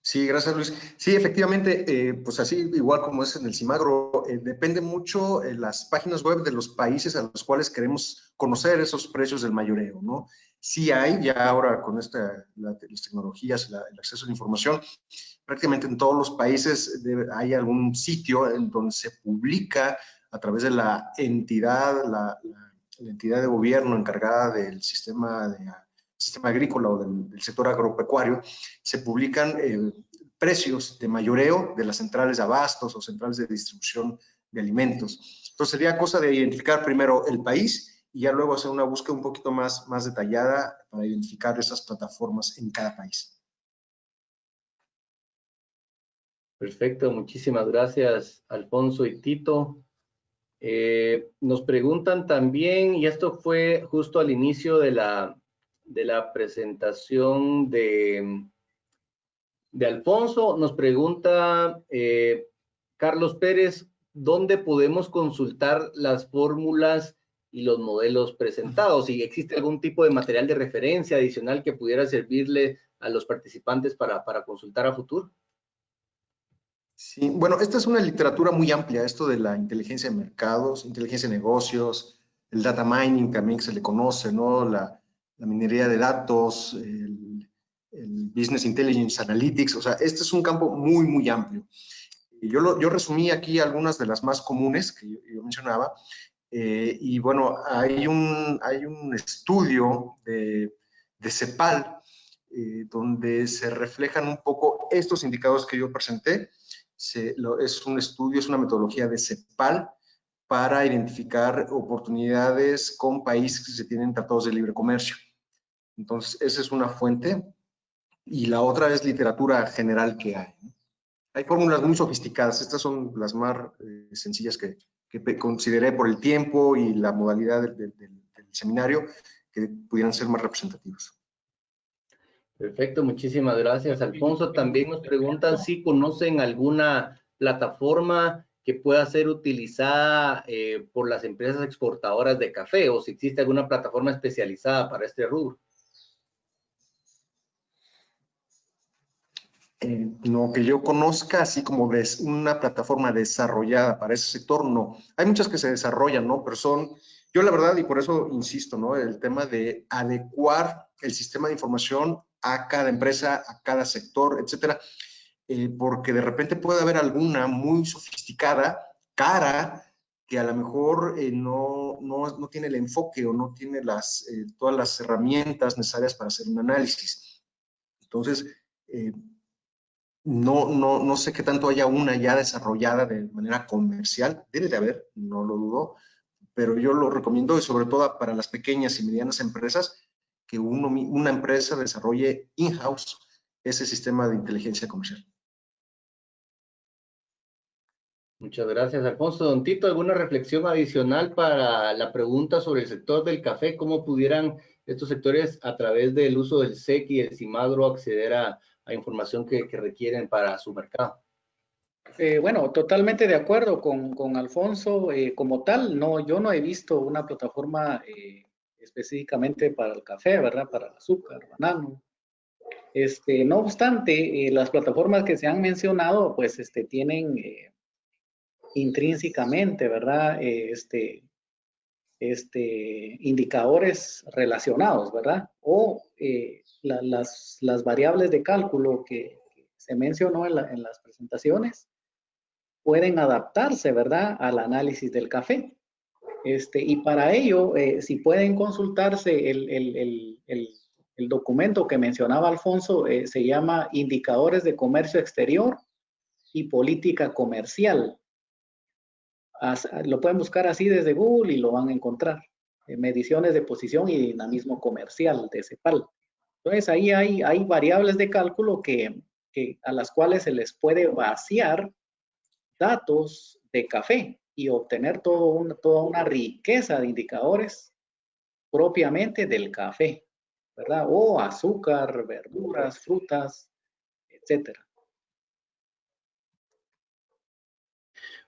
Sí, gracias Luis. Sí, efectivamente, pues así, igual como es en el Cimagro, depende mucho las páginas web de los países a los cuales queremos conocer esos precios del mayoreo, ¿no? Sí hay, ya ahora con las tecnologías, el acceso a la información, prácticamente en todos los países hay algún sitio en donde se publica a través de la entidad, la entidad de gobierno encargada del sistema agrícola o del sector agropecuario, se publican precios de mayoreo de las centrales de abastos o centrales de distribución de alimentos. Entonces sería cosa de identificar primero el país y ya luego hacer una búsqueda un poquito más detallada para identificar esas plataformas en cada país. Perfecto, muchísimas gracias Alfonso y Tito. Nos preguntan también, y esto fue justo al inicio de la presentación de Alfonso, nos pregunta Carlos Pérez, ¿dónde podemos consultar las fórmulas y los modelos presentados? Si existe algún tipo de material de referencia adicional que pudiera servirle a los participantes para consultar a futuro. Sí, bueno, esta es una literatura muy amplia, esto de la inteligencia de mercados, inteligencia de negocios, el data mining también que se le conoce, ¿no? La minería de datos, el business intelligence analytics, o sea, este es un campo muy amplio. Y yo resumí aquí algunas de las más comunes que yo mencionaba, y bueno, hay un estudio de CEPAL, donde se reflejan un poco estos indicadores que yo presenté. Es un estudio, es una metodología de CEPAL para identificar oportunidades con países que se tienen tratados de libre comercio. Entonces, esa es una fuente. Y la otra es literatura general que hay. Hay fórmulas muy sofisticadas. Estas son las más sencillas que consideré por el tiempo y la modalidad del seminario que pudieran ser más representativos. Perfecto, muchísimas gracias. Alfonso, también nos preguntan si conocen alguna plataforma que pueda ser utilizada por las empresas exportadoras de café o si existe alguna plataforma especializada para este rubro. No, que yo conozca, así como una plataforma desarrollada para ese sector, no. Hay muchas que se desarrollan, ¿no? Pero yo la verdad, y por eso insisto, ¿no? El tema de adecuar el sistema de información a cada empresa, a cada sector, etcétera, porque de repente puede haber alguna muy sofisticada, cara, que a lo mejor no tiene el enfoque o no tiene todas las herramientas necesarias para hacer un análisis. Entonces, no sé qué tanto haya una ya desarrollada de manera comercial, debe de haber, no lo dudo, pero yo lo recomiendo, y sobre todo para las pequeñas y medianas empresas, que una empresa desarrolle in-house ese sistema de inteligencia comercial. Muchas gracias, Alfonso. Don Tito, ¿alguna reflexión adicional para la pregunta sobre el sector del café? ¿Cómo pudieran estos sectores, a través del uso del SEC y el CIMAGRO, acceder a información que requieren para su mercado? Bueno, totalmente de acuerdo con Alfonso. Como tal, no, yo no he visto una plataforma específicamente para el café, ¿verdad? Para el azúcar, banano. No obstante, las plataformas que se han mencionado, pues, tienen intrínsecamente, ¿verdad? Indicadores relacionados, ¿verdad? O las variables de cálculo que se mencionó en las presentaciones pueden adaptarse, ¿verdad?, al análisis del café. Y para ello, si pueden consultarse el documento que mencionaba Alfonso, se llama Indicadores de Comercio Exterior y Política Comercial. Lo pueden buscar así desde Google y lo van a encontrar. Mediciones de posición y dinamismo comercial de CEPAL. Entonces, ahí hay variables de cálculo a las cuales se les puede vaciar datos de café y obtener toda una riqueza de indicadores propiamente del café, ¿verdad? O azúcar, verduras, frutas, etcétera.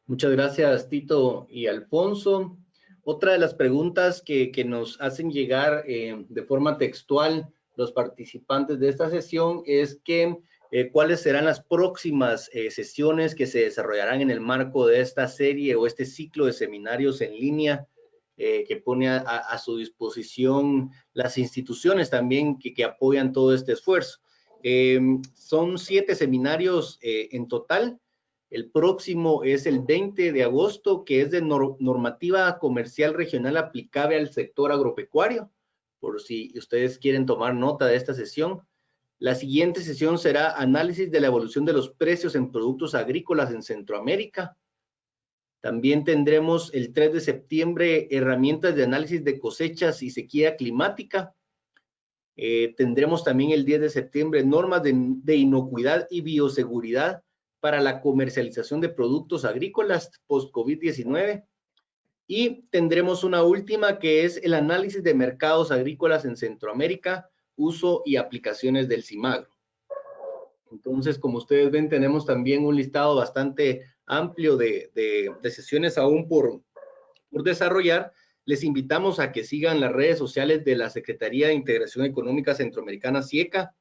Muchas gracias, Tito y Alfonso. Otra de las preguntas que nos hacen llegar de forma textual los participantes de esta sesión es que cuáles serán las próximas sesiones que se desarrollarán en el marco de esta serie o este ciclo de seminarios en línea que pone a su disposición las instituciones también que apoyan todo este esfuerzo. Son 7 seminarios en total. El próximo es el 20 de agosto, que es de normativa comercial regional aplicable al sector agropecuario, por si ustedes quieren tomar nota de esta sesión. La siguiente sesión será análisis de la evolución de los precios en productos agrícolas en Centroamérica. También tendremos el 3 de septiembre herramientas de análisis de cosechas y sequía climática. Tendremos también el 10 de septiembre normas de inocuidad y bioseguridad para la comercialización de productos agrícolas post-COVID-19. Y tendremos una última que es el análisis de mercados agrícolas en Centroamérica, uso y aplicaciones del CIMAGRO. Entonces, como ustedes ven, tenemos también un listado bastante amplio de sesiones aún por desarrollar. Les invitamos a que sigan las redes sociales de la Secretaría de Integración Económica Centroamericana, SIECA.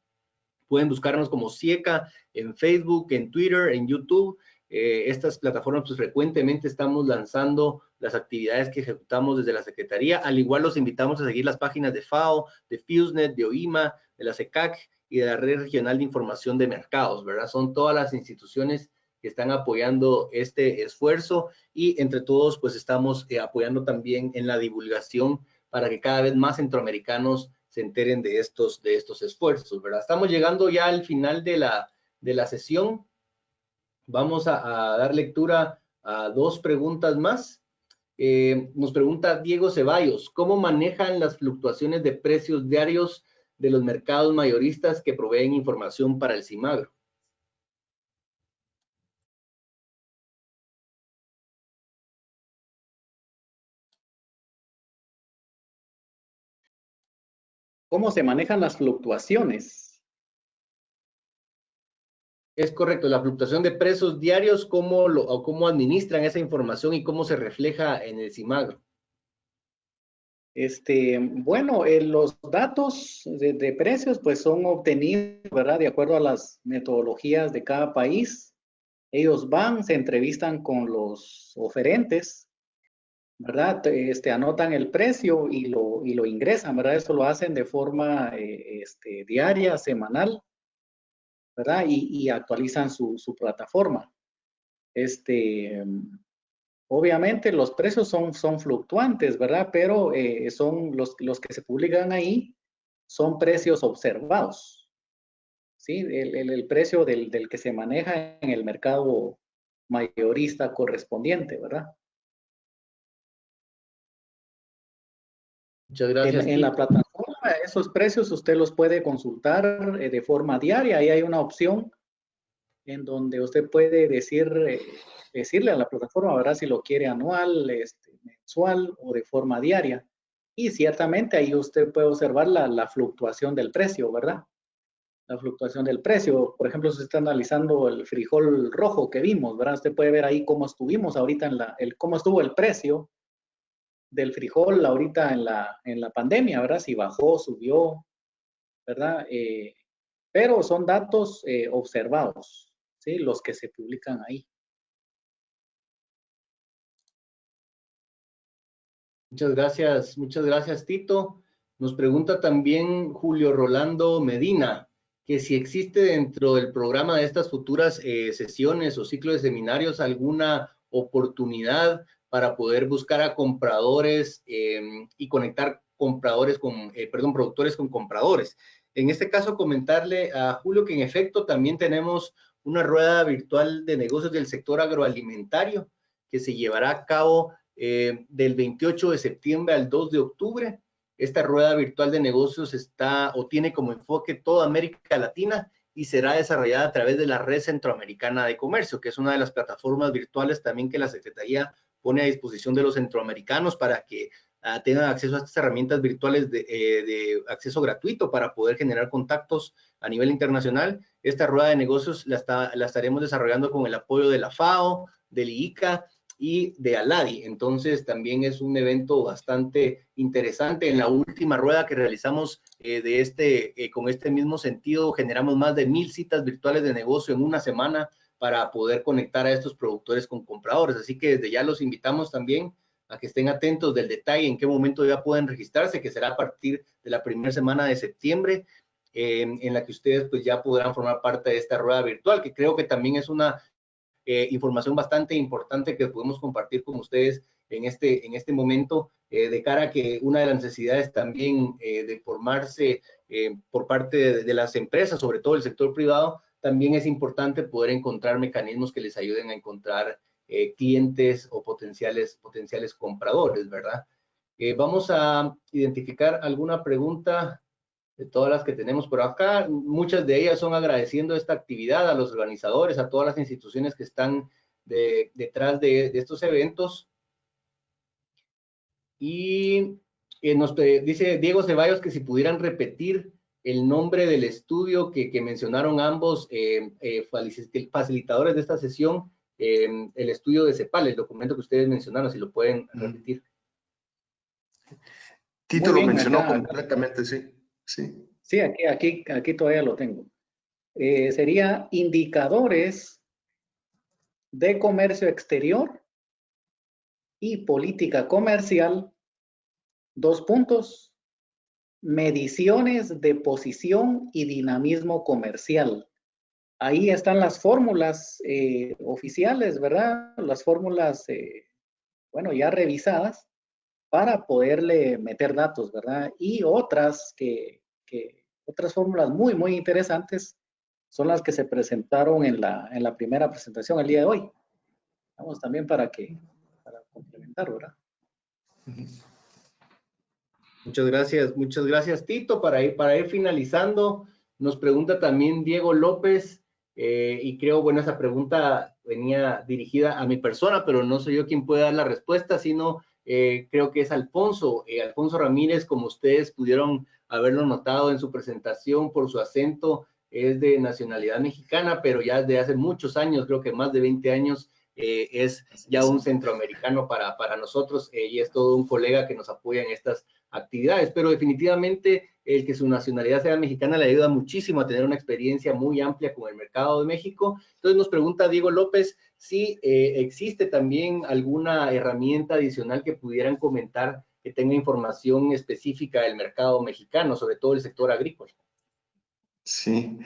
Pueden buscarnos como SIECA en Facebook, en Twitter, en YouTube. Estas plataformas, pues frecuentemente estamos lanzando las actividades que ejecutamos desde la Secretaría. Al igual los invitamos a seguir las páginas de FAO, de FUSNET, de OIMA, de la SECAC y de la Red Regional de Información de Mercados, ¿verdad? Son todas las instituciones que están apoyando este esfuerzo y entre todos pues estamos apoyando también en la divulgación para que cada vez más centroamericanos se enteren de estos esfuerzos, ¿verdad? Estamos llegando ya al final de la sesión. Vamos a dar lectura a 2 preguntas más. Nos pregunta Diego Ceballos, ¿cómo manejan las fluctuaciones de precios diarios de los mercados mayoristas que proveen información para el CIMAGRO? ¿Cómo se manejan las fluctuaciones? Es correcto, la fluctuación de precios diarios, cómo administran esa información y cómo se refleja en el CIMAGRO. Bueno, los datos de precios pues son obtenidos, ¿verdad? De acuerdo a las metodologías de cada país. Ellos se entrevistan con los oferentes, ¿verdad? Anotan el precio y lo ingresan, ¿verdad? Eso lo hacen de forma diaria, semanal, ¿verdad? Y actualizan su plataforma. Obviamente los precios son fluctuantes, ¿verdad? Pero son los que se publican ahí, son precios observados, ¿sí? El precio del que se maneja en el mercado mayorista correspondiente, ¿verdad? Muchas gracias. En la plataforma, esos precios usted los puede consultar de forma diaria. Ahí hay una opción en donde usted puede decirle a la plataforma, ¿verdad? Si lo quiere anual, mensual o de forma diaria. Y ciertamente ahí usted puede observar la fluctuación del precio, ¿verdad? La fluctuación del precio. Por ejemplo, si usted está analizando el frijol rojo que vimos, ¿verdad? Usted puede ver ahí cómo estuvimos ahorita cómo estuvo el precio del frijol ahorita en la pandemia, ¿verdad? Si bajó, subió, ¿verdad? Pero son datos observados, ¿sí? Los que se publican ahí. Muchas gracias, Tito. Nos pregunta también Julio Rolando Medina, que si existe dentro del programa de estas futuras sesiones o ciclos de seminarios alguna oportunidad para poder buscar a compradores y conectar productores con compradores. En este caso, comentarle a Julio que en efecto también tenemos una rueda virtual de negocios del sector agroalimentario que se llevará a cabo del 28 de septiembre al 2 de octubre. Esta rueda virtual de negocios tiene como enfoque toda América Latina y será desarrollada a través de la Red Centroamericana de Comercio, que es una de las plataformas virtuales también que la Secretaría pone a disposición de los centroamericanos para que tengan acceso a estas herramientas virtuales de acceso gratuito para poder generar contactos a nivel internacional. Esta rueda de negocios la estaremos desarrollando con el apoyo de la FAO, del IICA y de Aladi. Entonces también es un evento bastante interesante. En la última rueda que realizamos con este mismo sentido, generamos más de 1000 citas virtuales de negocio en una semana para poder conectar a estos productores con compradores. Así que desde ya los invitamos también a que estén atentos del detalle en qué momento ya pueden registrarse, que será a partir de la primera semana de septiembre, en la que ustedes pues ya podrán formar parte de esta rueda virtual, que creo que también es una información bastante importante que podemos compartir con ustedes en este momento, de cara a que una de las necesidades también de formarse por parte de las empresas, sobre todo el sector privado, también es importante poder encontrar mecanismos que les ayuden a encontrar clientes o potenciales compradores, ¿verdad? Vamos a identificar alguna pregunta de todas las que tenemos por acá. Muchas de ellas son agradeciendo esta actividad a los organizadores, a todas las instituciones que están detrás de estos eventos. Y nos dice Diego Ceballos que si pudieran repetir el nombre del estudio que mencionaron ambos facilitadores de esta sesión, el estudio de CEPAL, el documento que ustedes mencionaron, si lo pueden repetir. Tito lo mencionó completamente, sí. Sí, aquí todavía lo tengo. Sería indicadores de comercio exterior y política comercial, mediciones de posición y dinamismo comercial. Ahí están las fórmulas oficiales, ¿verdad? Las fórmulas, bueno, ya revisadas para poderle meter datos, ¿verdad? Y otras otras fórmulas muy interesantes son las que se presentaron en la primera presentación el día de hoy. Vamos también para complementar, ¿verdad? Muchas gracias, Tito. Para ir finalizando, nos pregunta también Diego López, y creo, bueno, esa pregunta venía dirigida a mi persona, pero no soy yo quien puede dar la respuesta, sino creo que es Alfonso Ramírez, como ustedes pudieron haberlo notado en su presentación por su acento, es de nacionalidad mexicana, pero ya desde hace muchos años, creo que más de 20 años, es ya un centroamericano para nosotros, y es todo un colega que nos apoya en estas actividades, pero definitivamente el que su nacionalidad sea mexicana le ayuda muchísimo a tener una experiencia muy amplia con el mercado de México. Entonces nos pregunta Diego López si existe también alguna herramienta adicional que pudieran comentar que tenga información específica del mercado mexicano, sobre todo el sector agrícola. Sí,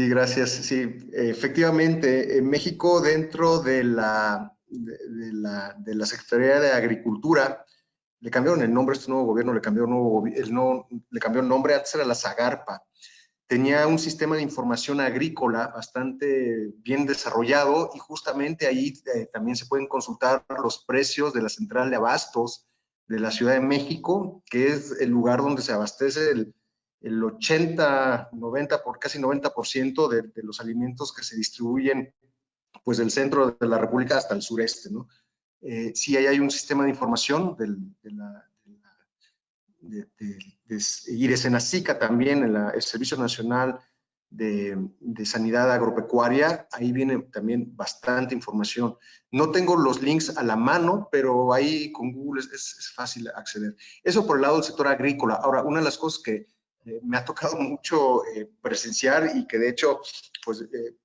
gracias. Sí, efectivamente, en México, dentro de la Secretaría de Agricultura, le cambiaron el nombre a este nuevo gobierno, le cambió el nombre, antes era la Zagarpa. Tenía un sistema de información agrícola bastante bien desarrollado y justamente ahí también se pueden consultar los precios de la central de abastos la Ciudad de México, que es el lugar donde se abastece el 80, 90, casi 90% de los alimentos que se distribuyen pues del centro de la República hasta el sureste, ¿no? Sí, ahí hay un sistema de información de IRESENASICA también, el Servicio Nacional de Sanidad Agropecuaria. Ahí viene también bastante información. No tengo los links a la mano, pero ahí con Google es fácil acceder. Eso por el lado del sector agrícola. Ahora, una de las cosas que me ha tocado mucho presenciar y que de hecho pues,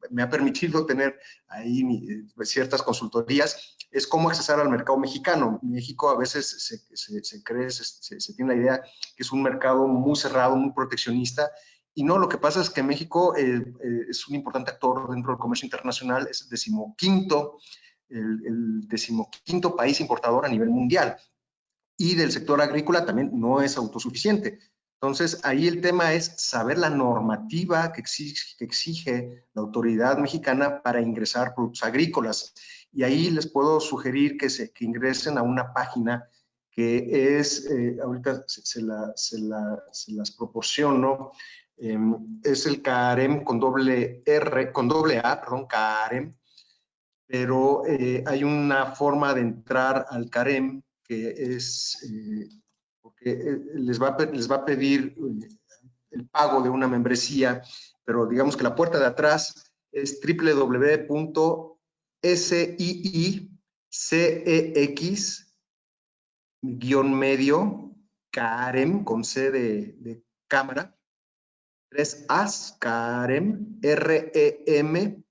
me ha permitido tener ahí ciertas consultorías es cómo accesar al mercado mexicano. México a veces se tiene la idea que es un mercado muy cerrado, muy proteccionista, y no, lo que pasa es que México es un importante actor dentro del comercio internacional, es el decimoquinto país importador a nivel mundial, y del sector agrícola también no es autosuficiente. Entonces, ahí el tema es saber la normativa que exige la autoridad mexicana para ingresar productos agrícolas. Y ahí les puedo sugerir que ingresen a una página que es, ahorita se las proporciono, es el CAREM con doble A, perdón, CAREM, pero hay una forma de entrar al CAREM que es, porque les va a pedir el pago de una membresía, pero digamos que la puerta de atrás es www.SIICEX-medio CAREM con C de cámara, 3 As, CAREM, REM.org.mx.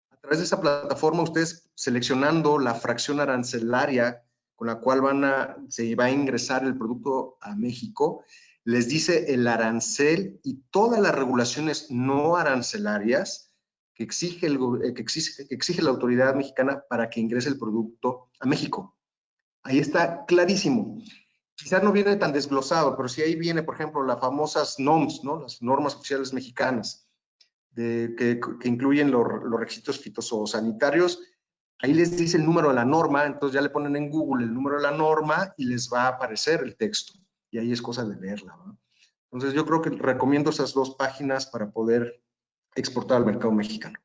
A través de esa plataforma, ustedes seleccionando la fracción arancelaria con la cual se va a ingresar el producto a México, les dice el arancel y todas las regulaciones no arancelarias que exige la autoridad mexicana para que ingrese el producto a México. Ahí está clarísimo. Quizás no viene tan desglosado, pero sí ahí viene, por ejemplo, las famosas NOMS, ¿no? Las normas oficiales mexicanas, que incluyen los requisitos fitosanitarios. Ahí les dice el número de la norma, entonces ya le ponen en Google el número de la norma y les va a aparecer el texto. Y ahí es cosa de leerla, ¿no? Entonces yo creo que recomiendo esas dos páginas para poder exportar al mercado mexicano.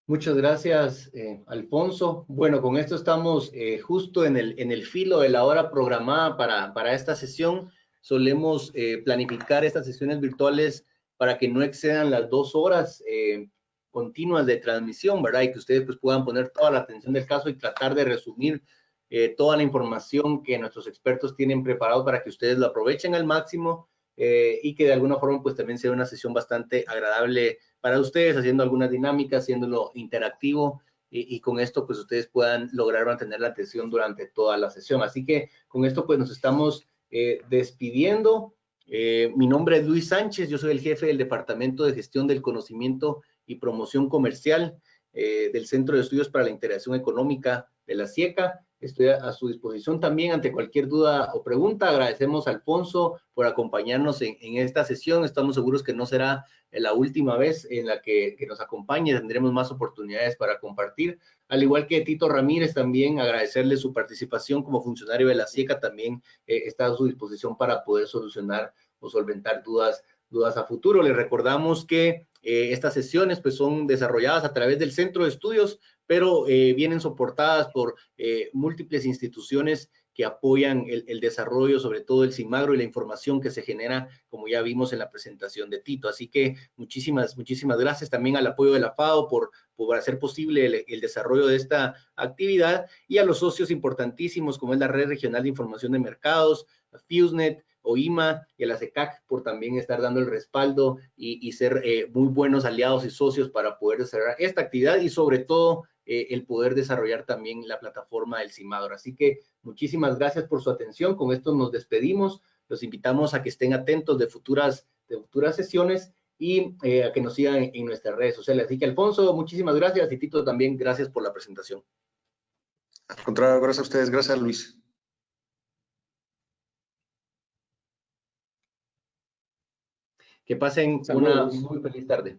Muchas gracias, Alfonso. Bueno, con esto estamos justo en el filo de la hora programada para esta sesión. Solemos planificar estas sesiones virtuales para que no excedan las 2 horas continuas de transmisión, ¿verdad? Y que ustedes pues, puedan poner toda la atención del caso y tratar de resumir toda la información que nuestros expertos tienen preparado para que ustedes lo aprovechen al máximo y que de alguna forma pues también sea una sesión bastante agradable para ustedes, haciendo algunas dinámicas, haciéndolo interactivo y con esto pues ustedes puedan lograr mantener la atención durante toda la sesión. Así que con esto pues nos estamos despidiendo. Mi nombre es Luis Sánchez, yo soy el jefe del Departamento de Gestión del Conocimiento y Promoción Comercial del Centro de Estudios para la Integración Económica de la SIECA. Estoy a su disposición también ante cualquier duda o pregunta. Agradecemos a Alfonso por acompañarnos en esta sesión. Estamos seguros que no será la última vez en la que nos acompañe. Tendremos más oportunidades para compartir. Al igual que Tito Ramírez, también agradecerle su participación como funcionario de la SIECA. También está a su disposición para poder solucionar o solventar dudas a futuro. Les recordamos que estas sesiones pues, son desarrolladas a través del Centro de Estudios, pero vienen soportadas por múltiples instituciones que apoyan el desarrollo, sobre todo el CIMAGRO y la información que se genera, como ya vimos en la presentación de Tito. Así que muchísimas gracias también al apoyo de la FAO por hacer posible el desarrollo de esta actividad y a los socios importantísimos como es la Red Regional de Información de Mercados, la FIUSNET, OIMA y a la CECAC por también estar dando el respaldo y ser muy buenos aliados y socios para poder desarrollar esta actividad y sobre todo el poder desarrollar también la plataforma del CIMAGRO. Así que muchísimas gracias por su atención. Con esto nos despedimos. Los invitamos a que estén atentos de futuras sesiones y a que nos sigan en nuestras redes sociales. Así que, Alfonso, muchísimas gracias y Tito también, gracias por la presentación. Al contrario, gracias a ustedes. Gracias, Luis. Que pasen una muy feliz tarde.